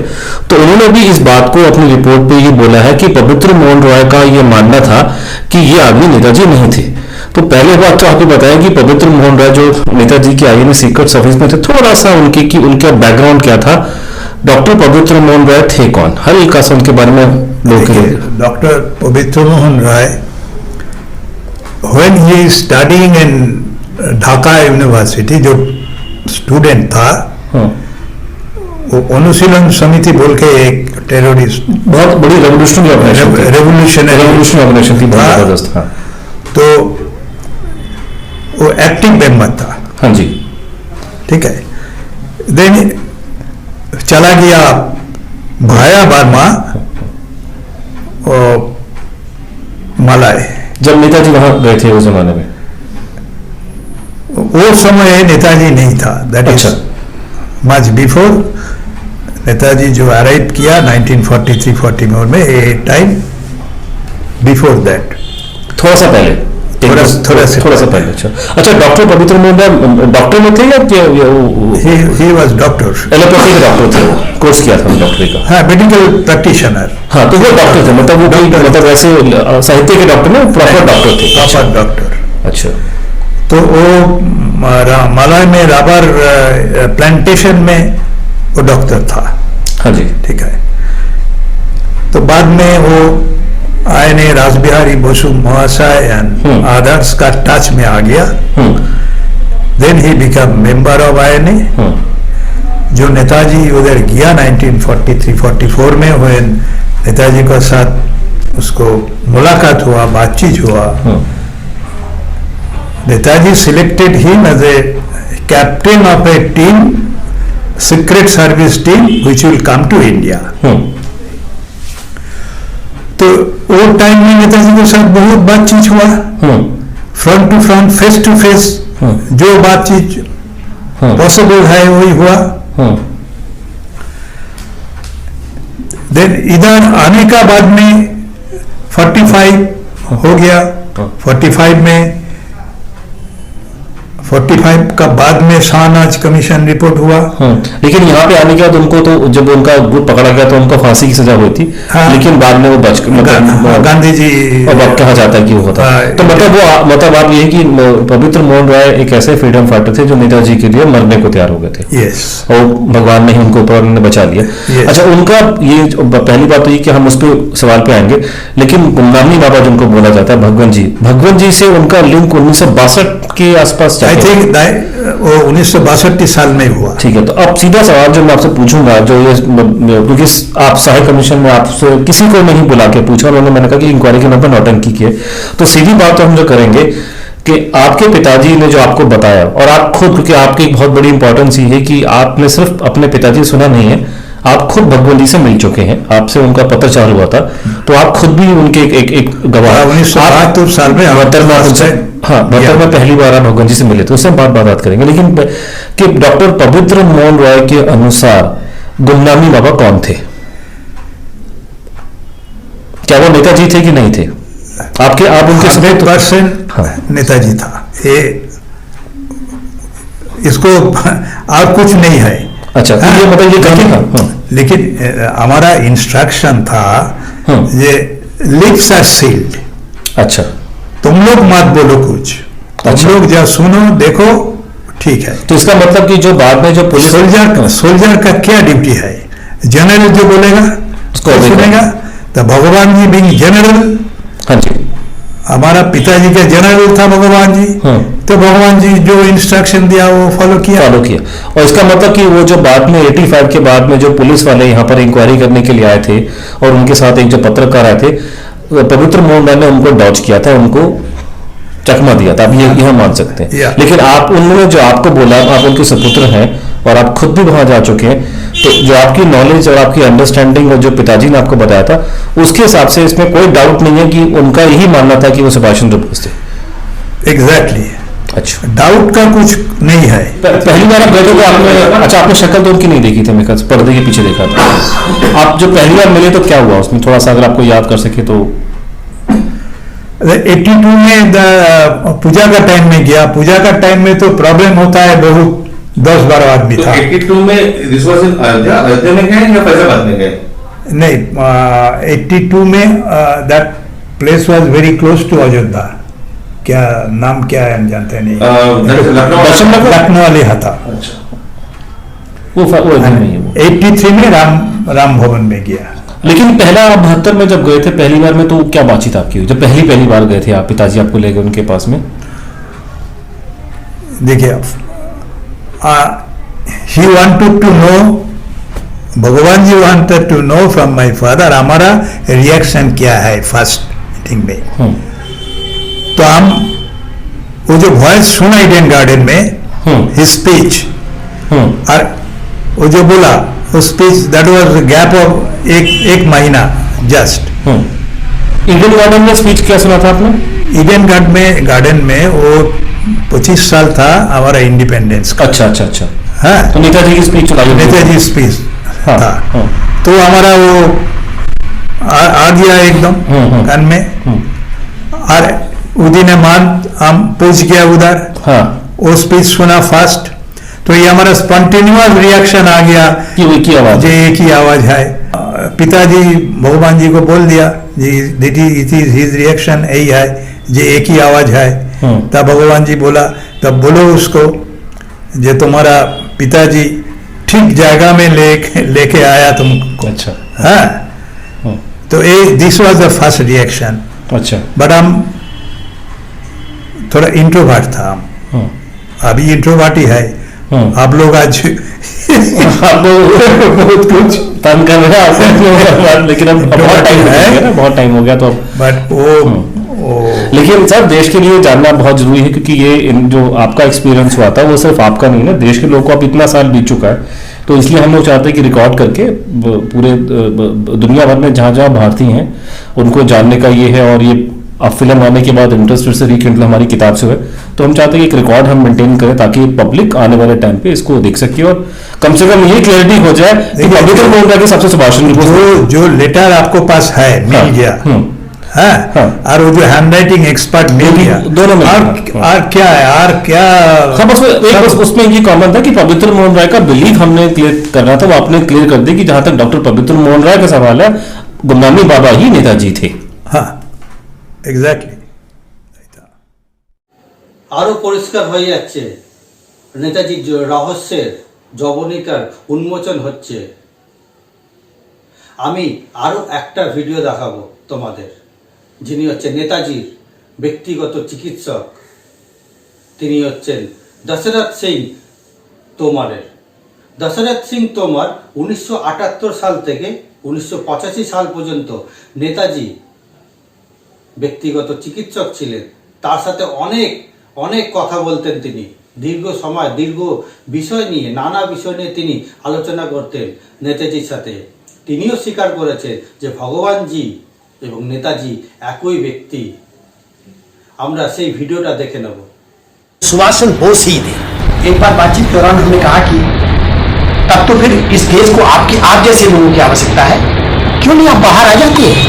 तो उन्होंने भी इस बात को अपनी रिपोर्ट पे ये बोला है कि पवित्र मोहन रॉय का ये मानना था कि ये आदमी नेताजी नहीं थे। तो पहले बात तो आपको बताया कि पवित्र मोहन रॉय जो नेताजी के आईएनए सीक्रेट सर्विस में थे, थोड़ा सा उनका बैकग्राउंड क्या था, डॉक्टर पवित्र मोहन रॉय थे कौन, हल्का सा उनके बारे में लोग। डॉक्टर पवित्र Mohan Roy, when he studying in Dhaka university, जो स्टूडेंट था, वो अनुशीलन समिति बोल के एक टेररिस्ट, बहुत बड़ी रेवोल्यूशनरी ऑर्गेनाइजेशन थी, बहुत जबरदस्त। हाँ, तो वो एक्टिव मेंबर था। हाँ जी, ठीक है। देन चला गया भाया बर्मा और मलाय। जब नेताजी वहां गए थे उस जमाने में, वो समय नेताजी नहीं था, that is much before. Netaji जो अराइव किया 1943-44 में, ए टाइम बिफोर दैट, थोड़ा सा पहले, थोड़ा सा पहले। अच्छा, डॉक्टर पवित्र मोहन रॉय डॉक्टर में थे या ही वाज डॉक्टर, एलोपैथी के डॉक्टर थे, कोर्स किया था डॉक्टरी का। हाँ, मेडिकल प्रैक्टिशनर। हाँ, तो वो डॉक्टर थे, मतलब वो मतलब वैसे साहित्य के डॉक्टर में प्रॉपर डॉक्टर थे। Proper doctor. अच्छा, तो वो मलाय में रबर प्लांटेशन में वो डॉक्टर था। हाँ जी, ठीक है। तो बाद में वो आईएनए रासबिहारी बसु महाशय एंड अदर्स का टच में आ गया। Then he become member of INA. जो नेताजी उधर गया 1943-44 में, हुए नेताजी के साथ उसको मुलाकात हुआ, बातचीत हुआ। Netaji selected him as a captain of a team, secret service team which will come to India. तो वो टाइम में नेताजी के साथ बहुत बातचीत हुआ, front to front, face to face, जो बातचीत पॉसिबल है वही हुआ। देन इधर आने का बाद में 45 हो गया। 45 का बाद में शाहनाज कमीशन रिपोर्ट हुआ। लेकिन यहाँ पे आने के बाद उनको, तो जब उनका गुट पकड़ा गया तो उनको फांसी की सजा हुई थी। हाँ, लेकिन बाद में वो बच गए, गांधी जी। अब आप कहा जाता है कि वो होता। तो मतलब आप ये कि पवित्र मोहन रॉय एक ऐसे फ्रीडम फाइटर थे जो नेताजी के लिए मरने को तैयार हो गए थे। यस। और भगवान ने ही उनको ऊपर ने बचा लिया। अच्छा, उनका ये पहली बात तो ये कि हम उस पर सवाल पे आएंगे, लेकिन गुमनामी बाबा जिनको बोला जाता है, भगवान जी से उनका लिंक 1962 के आसपास, आई थिंक वो 1962 साल में हुआ। ठीक है। तो अब सीधा सवाल जो मैं आपसे पूछूंगा, जो ये, क्योंकि आप सहायक कमीशन में आपसे किसी को नहीं बुला के पूछा, उन्होंने मैंने कहा कि इंक्वायरी के नाम पर नौटंकी की है, तो सीधी बात तो हम जो करेंगे कि आपके पिताजी ने जो आपको बताया, और आप खुद, क्योंकि आपकी एक बहुत बड़ी इंपॉर्टेंस ये है कि आपने सिर्फ अपने पिताजी सुना नहीं है, आप खुद भगवान जी से मिल चुके हैं, आपसे उनका पत्रचार हुआ था, तो आप खुद भी उनके एक गवाह। 1972 साल में 72 में पहली बार आप भगवान जी से मिले थे, उससे हम बात करेंगे। लेकिन कि डॉक्टर पवित्र मोहन रॉय के अनुसार गुमनामी बाबा कौन थे? क्या वो नेताजी थे कि नहीं थे? आप उनके 100% नेताजी था। ये इसको और कुछ नहीं है। अच्छा, तो ये मतलब ये कहीं था। लेकिन हमारा इंस्ट्रक्शन था ये लिप्स आर सील्ड। अच्छा, तुम लोग मत बोलो कुछ, तुम लोग जब सुनो देखो, ठीक है। तो इसका मतलब कि जो बाद में जो पुलिस सोल्जर का क्या ड्यूटी है? जनरल जो बोलेगा उसको सुनेगा। तो भगवान जी बिंग जनरल, हाँ जी, हमारा पिताजी का जनरल था भगवान जी, तो भगवान जी जो इंस्ट्रक्शन दिया वो फॉलो किया। और इसका मतलब कि वो जो बाद में 85 के बाद में जो पुलिस वाले यहाँ पर इंक्वायरी करने के लिए आए थे, और उनके साथ एक जो पत्रकार आए थे, पवित्र मोहन रॉय ने उनको डॉच किया था, उनको चकमा दिया था, आप ये मान सकते हैं। लेकिन आप, उन्होंने जो आपको बोला, आप उनके सपुत्र हैं और आप खुद भी वहां जा चुके हैं, तो जो आपकी नॉलेज और आपकी अंडरस्टैंडिंग और जो पिताजी ने आपको बताया था, उसके हिसाब से इसमें कोई डाउट नहीं है कि उनका यही मानना था कि वो सुभाष चंद्र बोस थे। एग्जैक्टली। अच्छा, डाउट का कुछ नहीं है। पहली बार आप गए थे तो आपने, अच्छा आपने शक्ल तो उनकी नहीं देखी थी, मैं पर्दे के पीछे देखा था। आप जो पहली बार मिले तो क्या हुआ उसमें, थोड़ा सा अगर आपको याद कर सके तो। 82 में पूजा का टाइम में गया। पूजा का टाइम में तो प्रॉब्लम होता है बहुत, 10-12 आदमी था। 82 में this was in Ayodhya, Ayodhya में गए या फैजाबाद में गए? नहीं, 82 में that place was very close to Ayodhya. क्या नाम क्या है हम जानते नहीं। लखनऊ वाले था। अच्छा, वो नहीं है वो। 83 में राम भवन में गया। लेकिन पहला 72 में जब गए थे पहली बार में, तो क्या बातचीत आपकी हुई जब पहली बार गए थे आप, पिताजी आपको ले गए उनके पास में? देखिए, he wanted to know, Bhagwan ji wanted to know from my father हमारा रिएक्शन क्या है फर्स्ट मीटिंग में। तो हम वो जो वॉइस सुना ईडन गार्डन में, हिज स्पीच, और वो जो बोला वो speech, that was gap of एक महीना जस्ट। ईडन गार्डन में स्पीच क्या सुना था आपने? ईडन गार्डन में वो 25 साल था हमारा इंडिपेंडेंस का। अच्छा अच्छा अच्छा। हाँ, तो नेताजी की स्पीच सुनाई? नेताजी स्पीच था। तो हमारा वो आ गया एकदम कान में, और उदिन मान हम पहुंच गया उधर। हाँ, वो स्पीच सुना फास्ट, तो ये हमारा स्पॉन्टेनियस रिएक्शन आ गया कि वो एक ही आवाज, जो एक ही आवाज है। पिताजी भगवान जी को बोल दिया जी, इट इज हिज रिएक्शन यही है, जो एक ही आवाज है। तब भगवान जी बोला, तब बोलो उसको जो तुम्हारा पिताजी ठीक जगह में लेके आया तुमको। अच्छा, हाँ, तो this was the first reaction. अच्छा, बट हम थोड़ा इंट्रोवर्ट था हम, अभी इंट्रोवर्ट ही है। आप लोग आज आप लोग बहुत कुछ तंग कर रहे हैं, लेकिन अब बहुत टाइम हो गया ना, बहुत टाइम हो गया तो। बट लेकिन सर देश के लिए जानना बहुत जरूरी है, क्योंकि ये जो आपका एक्सपीरियंस हुआ था वो सिर्फ आपका नहीं ना, देश के लोगों को अब इतना साल बीत चुका है, तो इसलिए हम लोग चाहते हैं कि रिकॉर्ड करके पूरे दुनिया भर में जहाँ जहाँ भारतीय हैं उनको जानने का ये है। और ये अब फिल्म आने के बाद इंटरेस्ट फिर से रिकिंडल हमारी किताब से हुए, तो हम चाहते हैं कि एक रिकॉर्ड हम मेंटेन करें ताकि पब्लिक आने वाले टाइम पे इसको देख सके और कम से कम ये क्लियरिटी हो जाए कि पब्लिक को बोल रहा है कि सबसे सुभाष चंद्र बोस जो लेटर आपको पास है मिल गया, हाँ, और वो जो हैंड राइटिंग एक्सपर्ट मिल गया, दोनों में और क्या है, और क्या। हाँ, बस उसमें ये कॉमन था कि पवित्र मोहन राय का बिलीफ हमने क्लियर करना था, वो आपने क्लियर कर दी कि जहां तक डॉक्टर पवित्र मोहन राय का सवाल है, गुमनामी बाबा ही नेताजी थे। हाँ, एग्जैक्टली। আরো পরিষ্কার হয়ে যাচ্ছে, নেতাজি রহস্যের জবনিকার উন্মোচন হচ্ছে। আমি আরো একটা ভিডিও দেখাবো তোমাদের, যিনি হচ্ছেন নেতাজির ব্যক্তিগত চিকিৎসক, তিনি হচ্ছেন দশরথ সিং তোমারের। দশরথ সিং তোমার 1978 সাল থেকে 1985 সাল পর্যন্ত নেতাজি ব্যক্তিগত চিকিৎসক ছিলেন। তার সাথে অনেক অনেক কথা বলতেন তিনি, দীর্ঘ সময় দীর্ঘ বিষয় নিয়ে, নানা বিষয় নিয়ে তিনি আলোচনা করতেন নেতাজির সাথে। তিনিও স্বীকার করেছেন যে ভগবানজি এবং নেতাজি একই ব্যক্তি। আমরা সেই ভিডিওটা দেখে নেব। सुभाष चंद्र बोस ही थे। एक बार बातचीत के दौरान हमने कहा कि तब तो फिर इस देश को आप जैसे लोगों की आवश्यकता है, क्यों नहीं आप बाहर आ जाते हैं।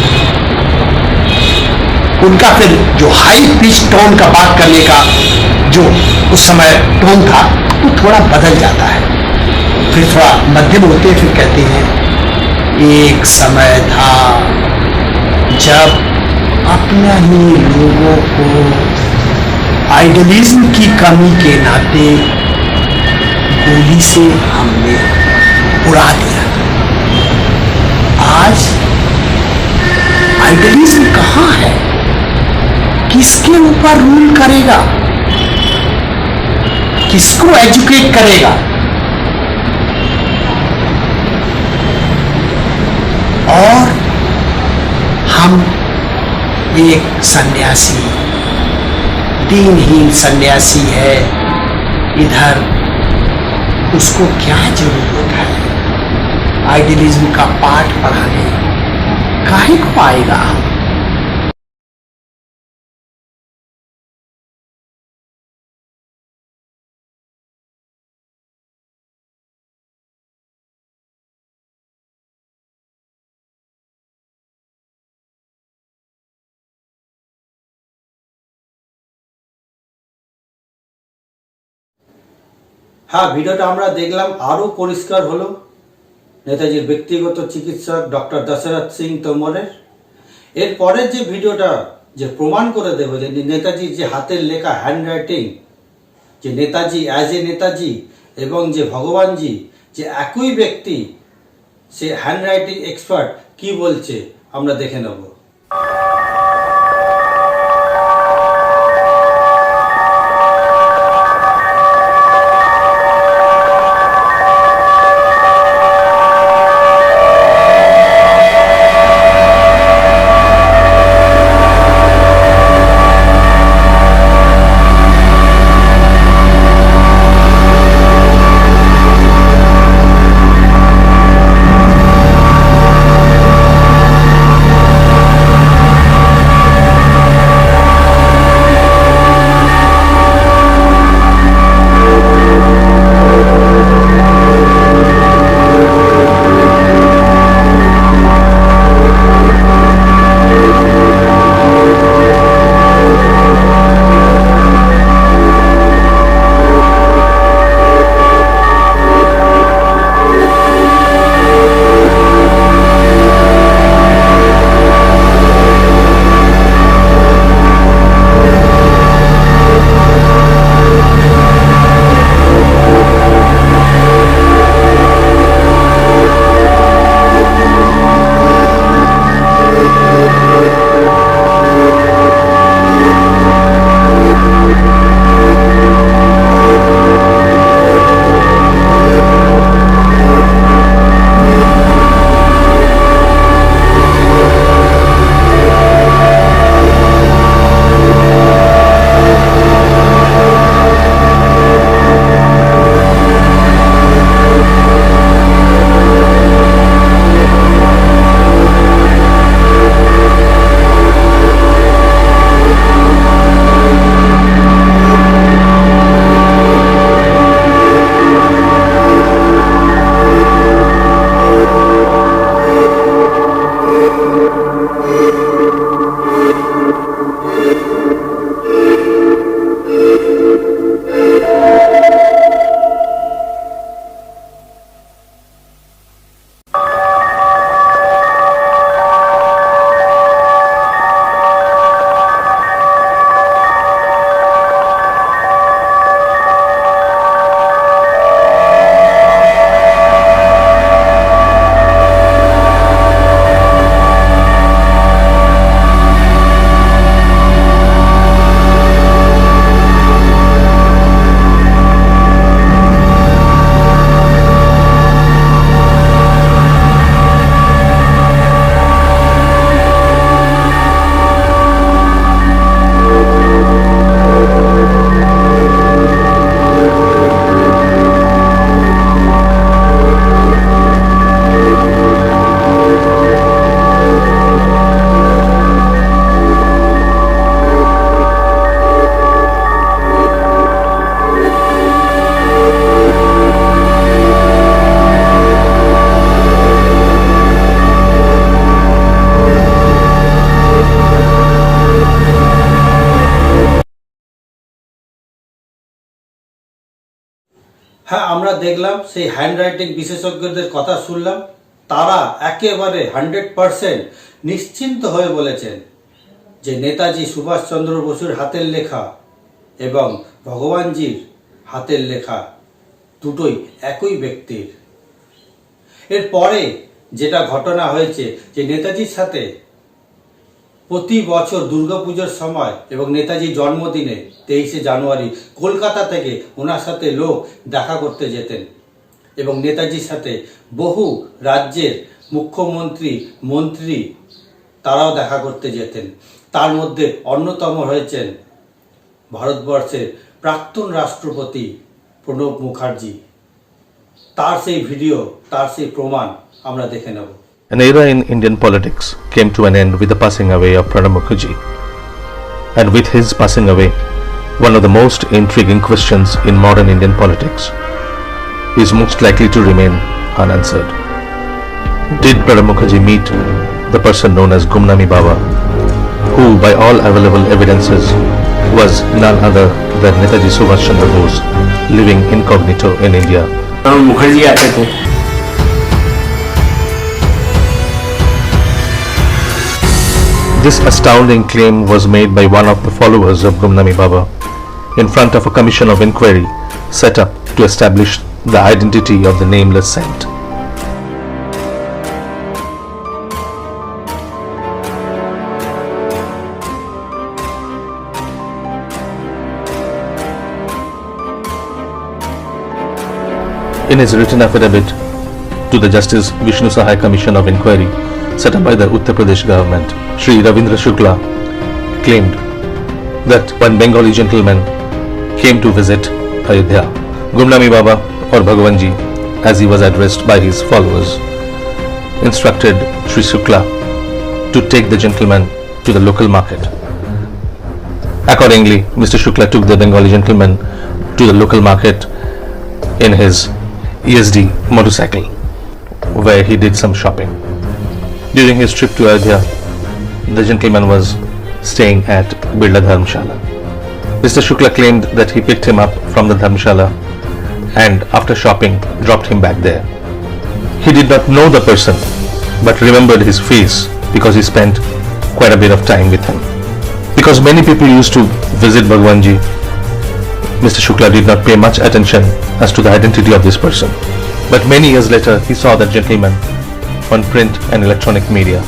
उनका फिर जो हाई पिच टोन का बात करने का जो उस समय टोन था वो थोड़ा बदल जाता है, फिर थोड़ा मध्यम होते हैं, फिर कहते हैं एक समय था जब अपने ही लोगों को आइडियलिज्म की कमी के नाते गोली से हमने उड़ा दिया। आज आइडियलिज्म कहाँ है, किसके ऊपर रूल करेगा, किसको एजुकेट करेगा। और हम एक सन्यासी, दीनहीन सन्यासी है, इधर उसको क्या जरूरत है आइडियलिज्म का पाठ पढ़ाने, काहे को आएगा हम। হ্যাঁ, ভিডিওটা আমরা দেখলাম, আরও পরিষ্কার হলো নেতাজির ব্যক্তিগত চিকিৎসক ডক্টর দশরথ সিং তোমরের। এরপরের যে ভিডিওটা যে প্রমাণ করে দেবে যে নেতাজির যে হাতের লেখা হ্যান্ডরাইটিং, যে নেতাজি অ্যাজ এ নেতাজি এবং যে ভগবানজি যে একই ব্যক্তি, সে হ্যান্ডরাইটিং এক্সপার্ট কি বলছে আমরা দেখে নেব। হ্যাঁ, আমরা দেখলাম সেই হ্যান্ডরাইটিং বিশেষজ্ঞদের কথা শুনলাম, তারা একেবারে 100% নিশ্চিন্ত হয়ে বলেছেন যে নেতাজি সুভাষচন্দ্র বসুর হাতের লেখা এবং ভগবানজির হাতের লেখা দুটোই একই ব্যক্তির। এরপরে যেটা ঘটনা হয়েছে যে নেতাজির সাথে প্রতি বছর দুর্গাপুজোর সময় এবং নেতাজির জন্মদিনে 23শে জানুয়ারি কলকাতা থেকে ওনার সাথে লোক দেখা করতে যেতেন এবং নেতাজির সাথে বহু রাজ্যের মুখ্যমন্ত্রী মন্ত্রী তারাও দেখা করতে যেতেন। তার মধ্যে অন্যতম হয়েছেন ভারতবর্ষের প্রাক্তন রাষ্ট্রপতি প্রণব মুখার্জি। তার সেই ভিডিও, তার সেই প্রমাণ আমরা দেখে নেব। An era in Indian politics came to an end with the passing away of Pranab Mukherjee. And with his passing away, one of the most intriguing questions in modern Indian politics is most likely to remain unanswered. Did Pranab Mukherjee meet the person known as Gumnami Baba, who by all available evidences was none other than Netaji Subhash Chandra Bose, living incognito in India. Mukherjee आते थे। This astounding claim was made by one of the followers of Gumnami Baba in front of a commission of inquiry set up to establish the identity of the nameless saint. In his written affidavit to the Justice Vishnu Sahai Commission of Inquiry set up by the Uttar Pradesh government, Sri Ravindra Shukla claimed that when Bengali gentlemen came to visit Ayodhya, Gumnami Baba or Bhagavanji, as he was addressed by his followers, instructed Sri Shukla to take the gentleman to the local market. Accordingly, Mr. Shukla took the Bengali gentleman to the local market in his ESD motorcycle, where he did some shopping. During his trip to Ayodhya, the gentleman was staying at Birla Dharmshala. Mr. Shukla claimed that he picked him up from the Dharmshala and after shopping dropped him back there. He did not know the person but remembered his face because he spent quite a bit of time with him. Because many people used to visit Bhagwanji, Mr. Shukla did not pay much attention as to the identity of this person. But many years later, he saw that gentleman on print and electronic media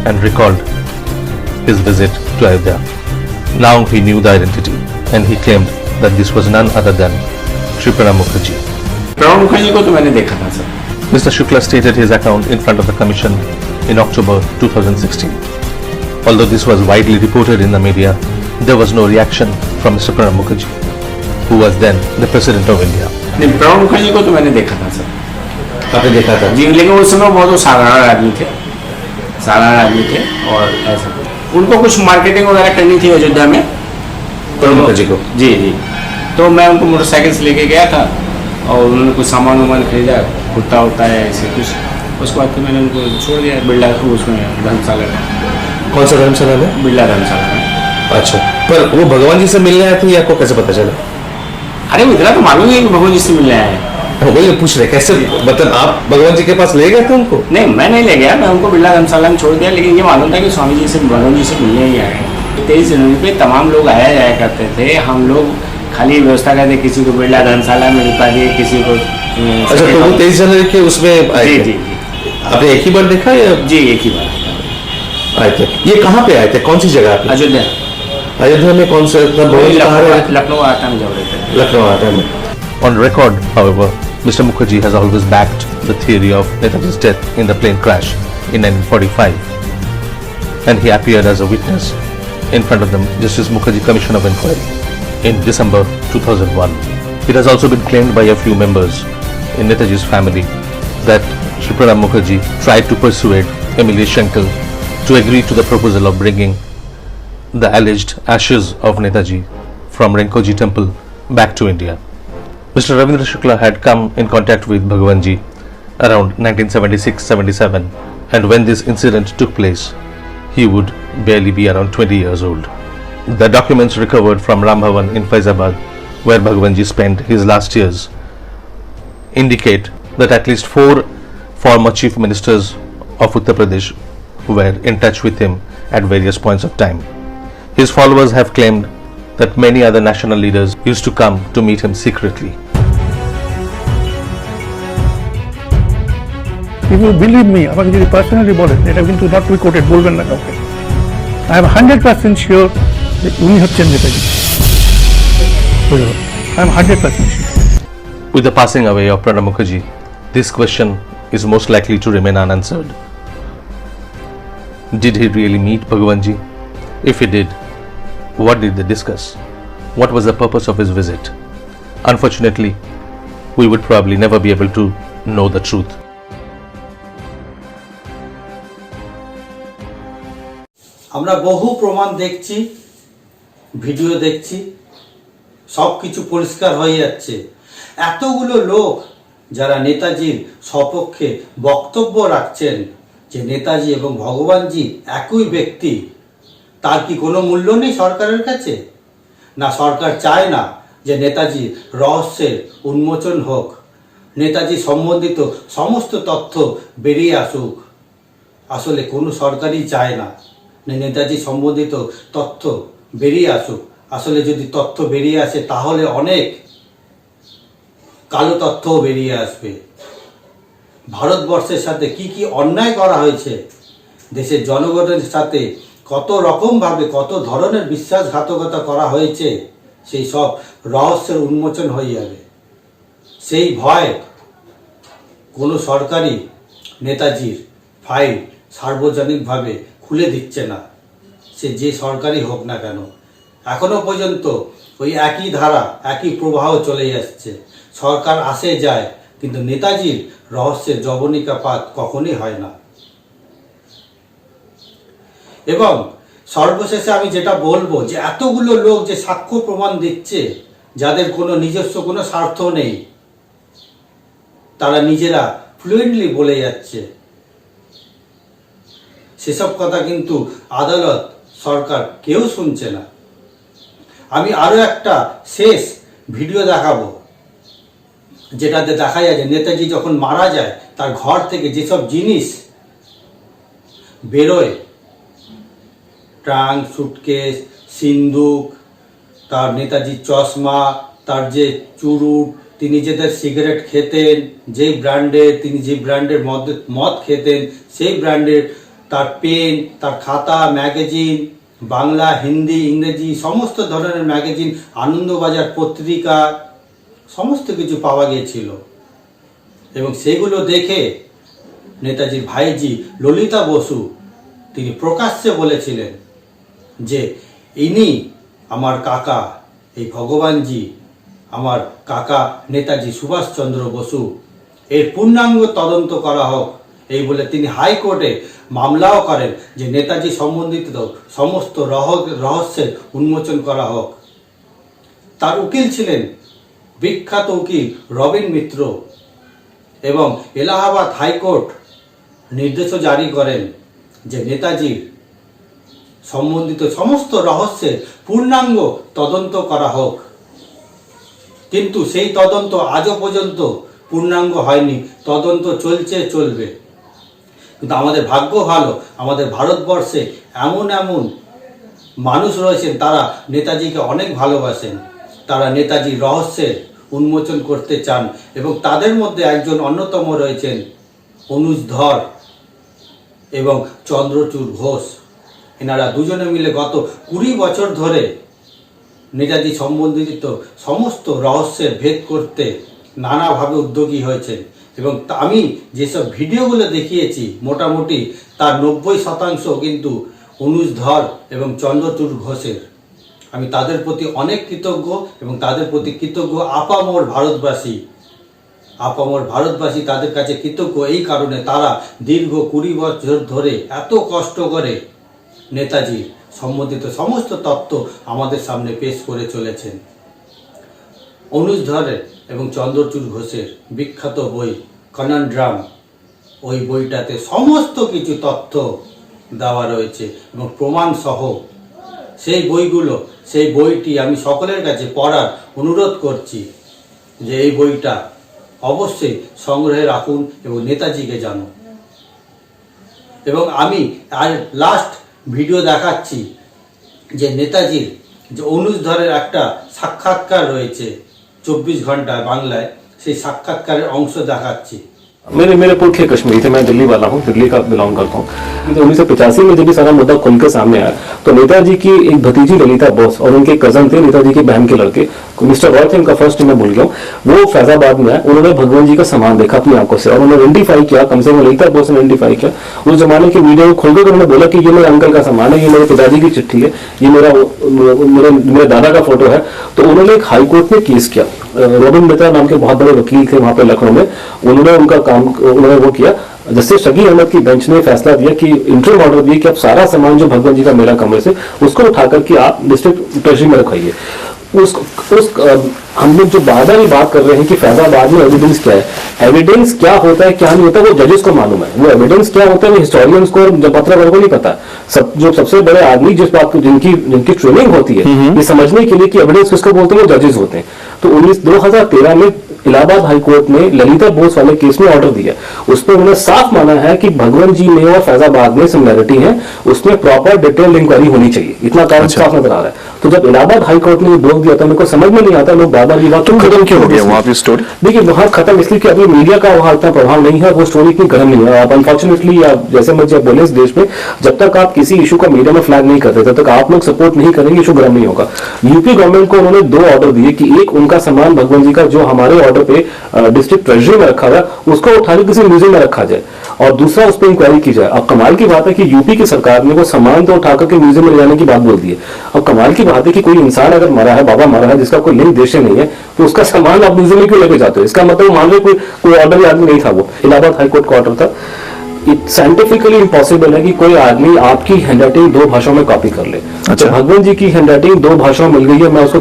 and recalled his visit to Ayodhya. Now he knew the identity and he claimed that this was none other than Sri Pranab Mukherjee. Pranab Mukherjee को तो मैंने देखा था sir. Mr. Shukla stated his account in front of the commission in October 2016. Although this was widely reported in the media, there was no reaction from Mr. Pranab Mukherjee, who was then the President of India. नहीं, प्रणब मुखर्जी को तो मैंने देखा था sir. आपने देखा था? जी, लेकिन उस समय बहुत साधारण आदमी थे, और ऐसा उनको कुछ मार्केटिंग वगैरह करनी थी अयोध्या में, प्रणब मुखर्जी को। जी जी, तो मैं उनको मोटरसाइकिल से लेके गया था और उन्होंने कुछ सामान वामान खरीदा, कुर्ता होता है ऐसे कुछ, उसके बाद फिर मैंने उनको छोड़ दिया बिरला उसमें धर्मशाला में। कौन सा धर्मशाला में? बिरला धर्मशाला में। अच्छा, पर वो भगवान जी से मिलने आए थे या आपको कैसे पता चला? अरे वो इतना तो मालूम है कि भगवान जी से मिलने आए हैं। वही पूछ रहे कैसे, मतलब आप भगवान जी के पास ले गए थे उनको? नहीं, मैं नहीं ले गया, मैं उनको बिरला धर्मशाला में छोड़ दिया, लेकिन ये मालूम था कि स्वामी जी से भगवान जी से मिलने ही आए। 23 जनवरी पे तमाम लोग आया जाया करते थे, हम लोग खाली व्यवस्था करते, किसी को बिरला धर्मशाला में रुका दिए, किसी को। अच्छा, तो वो 23 जनवरी के उसमें आए थे? जी, आपने एक ही बार देखा या? जी, एक ही बार आए थे। ये कहाँ पे आए थे, कौन सी जगह? अयोध्या। अयोध्या में कौन सा? लखनऊ आटा में जब रहे थे। लखनऊ आटा में। On record, however, Mr. Mukherjee has always backed the theory of Netaji's death in the plane crash in 1945, and he appeared as a witness in front of the Justice Mukherjee Commission of Inquiry in December 2001. It has also been claimed by a few members in Netaji's family that Sri Pranab Mukherjee tried to persuade Emily Schenkel to agree to the proposal of bringing the alleged ashes of Netaji from Renkoji temple back to India. Mr. Ravindra Shukla had come in contact with Bhagavanji around 1976-77, and when this incident took place, he would barely be around 20 years old. The documents recovered from Ram Bhavan in Faizabad, where Bhagavanji spent his last years, indicate that at least 4 former chief ministers of Uttar Pradesh were in touch with him at various points of time. His followers have claimed that many other national leaders used to come to meet him secretly. If you believe me, আমাকে যদি personally বলেন, এটা কিন্তু not রিকর্ডেড, বলবেন না কাউকে। I am 100% sure যে উনি হচ্ছেন Netaji. I am 100% sure. With the passing away of Pranab Mukherjee, this question is most likely to remain unanswered. Did he really meet Bhagavanji? If he did, what did they discuss? What was the purpose of his visit? Unfortunately, we would probably never be able to know the truth. আমরা বহু প্রমাণ দেখছি, video দেখছি, সব কিছু পরিষ্কার হয়ে যাচ্ছে। এতগুলো লোক যারা নেতাজির সপক্ষে বক্তব্য রাখছেন যে নেতাজি এবং ভগবানজি একই ব্যক্তি, তার কি কোনো মূল্য নেই সরকারের কাছে? না সরকার চায় না যে নেতাজি রহস্যের উন্মোচন হোক, নেতাজি সম্বন্ধিত সমস্ত তথ্য বেরিয়ে আসুক। আসলে কোনো সরকারই চায় না নেতাজি সম্বন্ধিত তথ্য বেরিয়ে আসুক। আসলে যদি তথ্য বেরিয়ে আসে তাহলে অনেক কালো তথ্যও বেরিয়ে আসবে। ভারতবর্ষের সাথে কি কি অন্যায় করা হয়েছে, দেশের জনগণের সাথে কত রকমভাবে কত ধরনের বিশ্বাসঘাতকতা করা হয়েছে, সেই সব রহস্যের উন্মোচন হয়ে যাবে। সেই ভয় কোনো সরকারই নেতাজির ফাইল সার্বজনিকভাবে খুলে দিচ্ছে না, সে যে সরকারই হোক না কেন। এখনো পর্যন্ত ওই একই ধারা একই প্রবাহ চলে আসছে, সরকার আসে যায় কিন্তু নেতাজির রহস্যের জবনিকাপাত কখনই হয় না। এবং সর্বশেষে আমি যেটা বলবো যে এতগুলো লোক যে সাক্ষ্য প্রমাণ দিচ্ছে, যাদের কোনো নিজস্ব কোনো স্বার্থ নেই, তারা নিজেরা ফ্লুয়েন্টলি বলে যাচ্ছে, সেসব কথা কিন্তু আদালত সরকার কেউ শুনছে না। আমি আরো একটা শেষ ভিডিও দেখাবো, যেটাতে দেখা যায় যে নেতাজি যখন মারা যায় তার ঘর থেকে যেসব জিনিস বেরোয়, ট্রাঙ্ক, সুটকেস, সিন্দুক, তার নেতাজির চশমা, তার যে চুরুট, তিনি যেদের সিগারেট খেতেন, যেই ব্র্যান্ডের তিনি যে ব্র্যান্ডের মদ খেতেন সেই ব্র্যান্ডের, তার পেন, তার খাতা, ম্যাগাজিন, বাংলা, হিন্দি, ইংরেজি সমস্ত ধরনের ম্যাগাজিন, আনন্দবাজার পত্রিকা, সমস্ত কিছু পাওয়া গিয়েছিল। এবং সেগুলো দেখে নেতাজির ভাইজি ললিতা বসু তিনি প্রকাশ্যে বলেছিলেন যে ইনি আমার কাকা, এই ভগবানজি আমার কাকা নেতাজি সুভাষচন্দ্র বসু, এর পূর্ণাঙ্গ তদন্ত করা হোক, এই বলে তিনি হাইকোর্টে মামলাও করেন যে নেতাজি সম্বন্ধিত সমস্ত রহস্যের উন্মোচন করা হোক। তার উকিল ছিলেন বিখ্যাত উকিল রবিন মিত্র, এবং এলাহাবাদ হাইকোর্ট নির্দেশও জারি করেন যে নেতাজির সম্বন্ধিত সমস্ত রহস্যের পূর্ণাঙ্গ তদন্ত করা হোক। কিন্তু সেই তদন্ত আজও পর্যন্ত পূর্ণাঙ্গ হয়নি, তদন্ত চলবে। কিন্তু আমাদের ভাগ্য ভালো, আমাদের ভারতবর্ষে এমন এমন মানুষ রয়েছেন তারা নেতাজিকে অনেক ভালোবাসেন, তারা নেতাজির রহস্যের উন্মোচন করতে চান। এবং তাদের মধ্যে একজন অন্যতম রয়েছেন অনুজ ধর এবং চন্দ্রচূড় ঘোষ। এনারা দুজনে মিলে গত 20 বছর ধরে নেতাজি সম্বন্ধিত সমস্ত রহস্যের ভেদ করতে নানাভাবে উদ্যোগী হয়েছেন। এবং আমি যেসব ভিডিওগুলো দেখিয়েছি মোটামুটি তার 90% কিন্তু অনুজ ধর এবং চন্দ্রচূড় ঘোষের। আমি তাদের প্রতি অনেক কৃতজ্ঞ এবং তাদের প্রতি কৃতজ্ঞ আপামর ভারতবাসী তাদের কাছে কৃতজ্ঞ এই কারণে তারা দীর্ঘ 20 বছর ধরে এত কষ্ট করে নেতাজি সম্বন্ধিত সমস্ত তথ্য আমাদের সামনে পেশ করে চলেছেন। অনুজ ধরের এবং চন্দ্রচূড় ঘোষের বিখ্যাত বই কনন্ড্রাম, ওই বইটাতে সমস্ত কিছু তথ্য দেওয়া রয়েছে এবং প্রমাণ সহ। সেই বইটি আমি সকলের কাছে পড়ার অনুরোধ করছি যে এই বইটা অবশ্যই সংগ্রহে রাখুন এবং নেতাজিকে জানুন। এবং আমি আর লাস্ট ভিডিও দেখাচ্ছি যে নেতাজির যে অনুজ ধরের একটা সাক্ষাৎকার রয়েছে 24 ঘন্টায় বাংলায়, সেই সাক্ষাৎকারের অংশ দেখাচ্ছি। मेरे पुरख कश्मीरी थे, मैं दिल्ली वाला हूँ, दिल्ली का बिलोंग करता हूँ। तो 1985 में जब ये सारा मुद्दा खुलकर सामने आया तो नेताजी की एक भतीजी ललिता बोस और उनके कजन थे नेताजी की बहन के लड़के, मिस्टर रॉय थे, उनका फर्स्ट मैं भूल गया हूँ, वो फैजाबाद में आए। उन्होंने भगवान जी का सामान देखा अपनी आंखों से और उन्होंने आइडेंटिफाई किया, कम से कम ललिता बोस ने आइडेंटिफाई किया। उस जमाने की वीडियो खोलकर उन्होंने बोला कि ये मेरे अंकल का सामान है, ये मेरे पिताजी की चिट्ठी है, ये मेरे दादा का फोटो है। तो उन्होंने एक हाईकोर्ट में केस किया। रॉबिन मित्रा नाम के बहुत बड़े वकील थे वहां पे लखनऊ में, उन्होंने उनका काम वो किया। जस्टिस शकील अहमद की बेंच ने फैसला दिया कि इंटरिम ऑर्डर दिया कि आप सारा सामान जो भगवान जी का मेरा कमरे से उसको उठाकर कि आप डिस्ट्रिक्ट ट्रेजरी में रखाइए। हम लोग जो बार बार बात कर रहे हैं कि फैजाबाद में एविडेंस क्या है, एविडेंस क्या होता है क्या नहीं होता वो जजेस को मालूम है, वो एविडेंस क्या होता है वो हिस्टोरियंस को और पत्रकारों को नहीं पता। जो सबसे बड़े आदमी जिस बात को जिनकी ट्रेनिंग होती है ये समझने के लिए कि एविडेंस किसको बोलते हैं वो जजेस होते हैं। तो 2013 में इलाहाबाद हाईकोर्ट ने ललिता बोस वाले केस में ऑर्डर दिया, उसमें उन्होंने साफ माना है कि भगवंत जी में और फैजाबाद में सिमिलरिटी है, उसमें प्रॉपर डिटेल इंक्वायरी होनी चाहिए, इतना कारण साफ नजर आ रहा है। तो जब इलाहाबाद हाईकोर्ट ने रोक दिया था मेरे को समझ में नहीं आता लोग बार बार ये बात खत्म क्यों हो गया वहां पे स्टोरी? देखिए वहां खत्म इसलिए कि अभी मीडिया का वहां इतना प्रभाव नहीं है, वो स्टोरी इतनी गर्म नहीं है। आप अनफॉर्चुनेटली या जैसे मुझे बोले इस देश में जब तक आप किसी इशू का मीडिया में फ्लैग नहीं करते तब तक आप लोग सपोर्ट नहीं करेंगे, इशू गर्म नहीं होगा। यूपी गवर्नमेंट को उन्होंने 2 ऑर्डर दिए कि एक उनका सामान भगवंत जी का जो हमारे ऑर्डर पे डिस्ट्रिक्ट ट्रेजरी में रखा हुआ उसको उठा के किसी म्यूजियम में रखा जाए और दूसरा उस पर इंक्वायरी की जाए। अब कमाल की बात है कि यूपी की सरकार ने वो सामान तो उठाकर के म्यूजियम में ले जाने की बात बोल दी है। अब कमाल की बात है कि कोई इंसान अगर मरा है, बाबा मरा है, जिसका कोई लिंक देश से नहीं है, तो उसका सामान आप म्यूजियम में क्यों लेके जाते हो? इसका मतलब मान लो कोई ऑर्डर आदमी नहीं था, वो इलाहाबाद हाईकोर्ट का ऑर्डर था। साइंटिफिकली इम्पॉसिबल है कि कोई आदमी आपकी हैंडराइटिंग 2 भाषाओं में कॉपी कर ले। अच्छा। तो भगवंत जी की हैंडराइटिंग 2 भाषाओं में मिल गई है, मैं उसको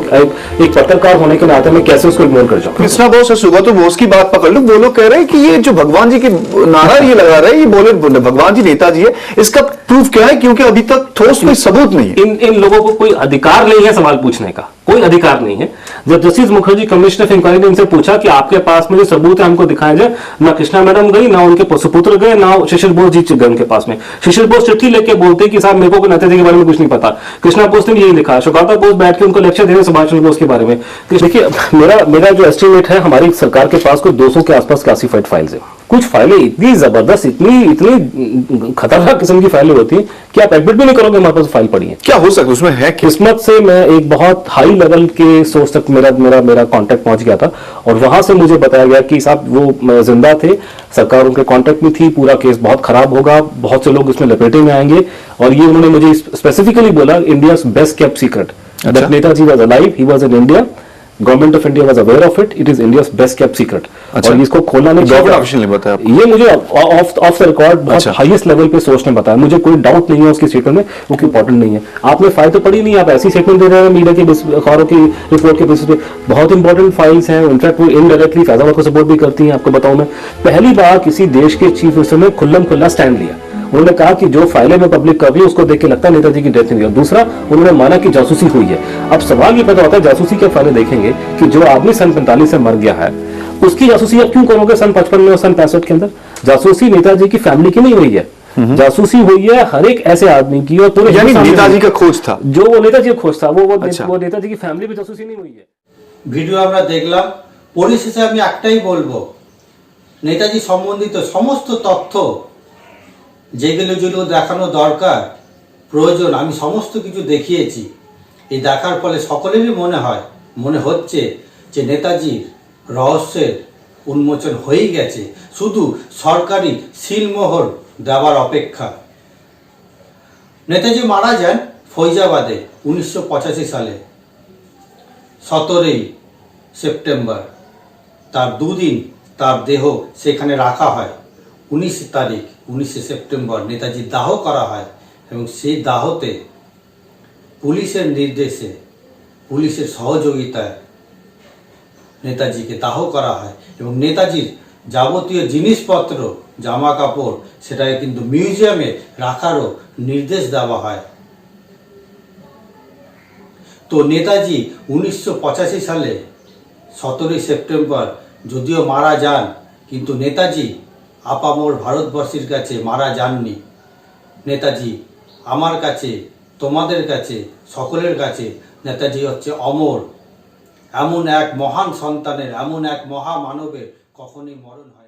एक पत्रकार होने के नाते मैं कैसे उसको इग्नोर कर जाऊं? कृष्णा बोस और सुगतो बोस की बात पकड़ लो, वो लोग कह रहे हैं कि ये जो भगवान जी की नारा ये लगा रहे हैं, ये बोले भगवान जी नेताजी है, इसका प्रूफ क्या है? क्योंकि अभी तक ठोस कोई सबूत नहीं है। इन लोगों को कोई अधिकार नहीं है सवाल पूछने का, कोई अधिकार नहीं है। जब justice Mukherjee commissioner of inquiry ने इनसे पूछा कि आपके पास में जो सबूत है हमको दिखाया जाए, ना कृष्णा मैडम गई, ना उनके सुपुत्र गए, ना शिशिर बोस जी गए उनके पास में। शिशिर बोस चिट्ठी लेके बोलते कि साहब मेरे को नेताजी के बारे में कुछ नहीं पता। कृष्णा बोस ने यही लिखा, सुगाता बोस बैठ के उनको लेक्चर दे रहे सुभाष चंद्र बोस के बारे में। देखिए मेरा जो एस्टिमेट है, हमारी सरकार के पास कोई 200 के आसपास क्लासिफाइड फाइल्स है। कुछ फाइलें इतनी जबरदस्त, इतनी खतरनाक किस्म की फाइलें होती हैं कि आप एडमिट भी नहीं करोगे हमारे पास फाइल पड़ी है। क्या हो सकता उसमें है? किस्मत से मैं एक बहुत हाई लेवल के सोर्स तक मेरा कांटेक्ट पहुंच गया था और वहां से मुझे बताया गया कि साहब वो जिंदा थे, सरकार उनके कांटेक्ट में थी, पूरा केस बहुत खराब होगा, बहुत से लोग उसमें लपेटे में आएंगे। और ये उन्होंने मुझे स्पेसिफिकली बोला, India best kept secret, that Netaji was alive, he was in India, government of India was aware of it, it is India's best kept secret. और इसको खोलना नहीं बताया, ये मुझे ऑफ द रिकॉर्ड बहुत हाईएस्ट लेवल पे सोर्स ने बताया। मुझे कोई डाउट नहीं है उसकी स्टेटमेंट में, वो इंपॉर्टेंट नहीं है। आपने फाइल तो पढ़ी नहीं, आप ऐसी स्टेटमेंट दे रहे हैं मीडिया की अखबारों की रिपोर्ट के बेसिस पे। बहुत इंपॉर्टेंट फाइल्स हैं, इनफैक्ट वो इनडायरेक्टली फैजाबाद को सपोर्ट भी करती हैं। आपको बताऊं मैं पहली बार किसी देश के चीफ मिनिस्टर ने खुल्लम खुल्ला स्टैंड लिया। उन्होंने कहा कि जो फाइलें में पब्लिक कर रही है उसको देख के लगता है नेताजी की डेथ नहीं हुई। दूसरा, उन्होंने माना कि जासूसी हुई है। अब सवाल ये पैदा होता है, जासूसी के फाइलें देखेंगे कि जो आदमी सन 45 से मर गया है उसकी जासूसी आप क्यों करोगे सन 55 में और सन 65 के अंदर? जासूसी नेताजी की फैमिली की नहीं हुई है, जासूसी हुई है हर एक ऐसे आदमी की। और पूरे नेताजी का खोज था, जो वो नेताजी का खोज था, वो नेताजी की फैमिली भी जासूसी नहीं हुई है। ভিডিও আমরা দেখলাম, পরিশেষে আমি একটাই বলবো, নেতাজি সম্বন্ধিত সমস্ত তথ্য যেগুলো দেখানো দরকার প্রয়োজন আমি সমস্ত কিছু দেখিয়েছি। এই দেখার ফলে সকলেরই মনে হচ্ছে যে নেতাজির রহস্যের উন্মোচন হয়ে গেছে, শুধু সরকারি সিলমোহর দেওয়ার অপেক্ষা। নেতাজি মারা যান ফৈজাবাদে 1985 সালে 17 সেপ্টেম্বর। তার দুদিন তার দেহ সেখানে রাখা হয়। 19 সেপ্টেম্বর নেতাজির দাহ করা হয় এবং সেই দাহতে পুলিশের নির্দেশে, পুলিশের সহযোগিতায় নেতাজিকে দাহ করা হয় এবং নেতাজির যাবতীয় জিনিসপত্র, জামা কাপড় সেটাকে কিন্তু মিউজিয়ামে রাখারও নির্দেশ দেওয়া হয়। তো নেতাজি 1985 সালে 17 সেপ্টেম্বর যদিও মারা যান, কিন্তু নেতাজি আপামর ভারতবর্ষের কাছে মারা যাননি। নেতাজি আমার কাছে, তোমাদের কাছে, সকলের কাছে নেতাজি হচ্ছে অমর। এমন এক মহান সন্তানের, এমন এক মহামানবের কখনোই মরণ হয়।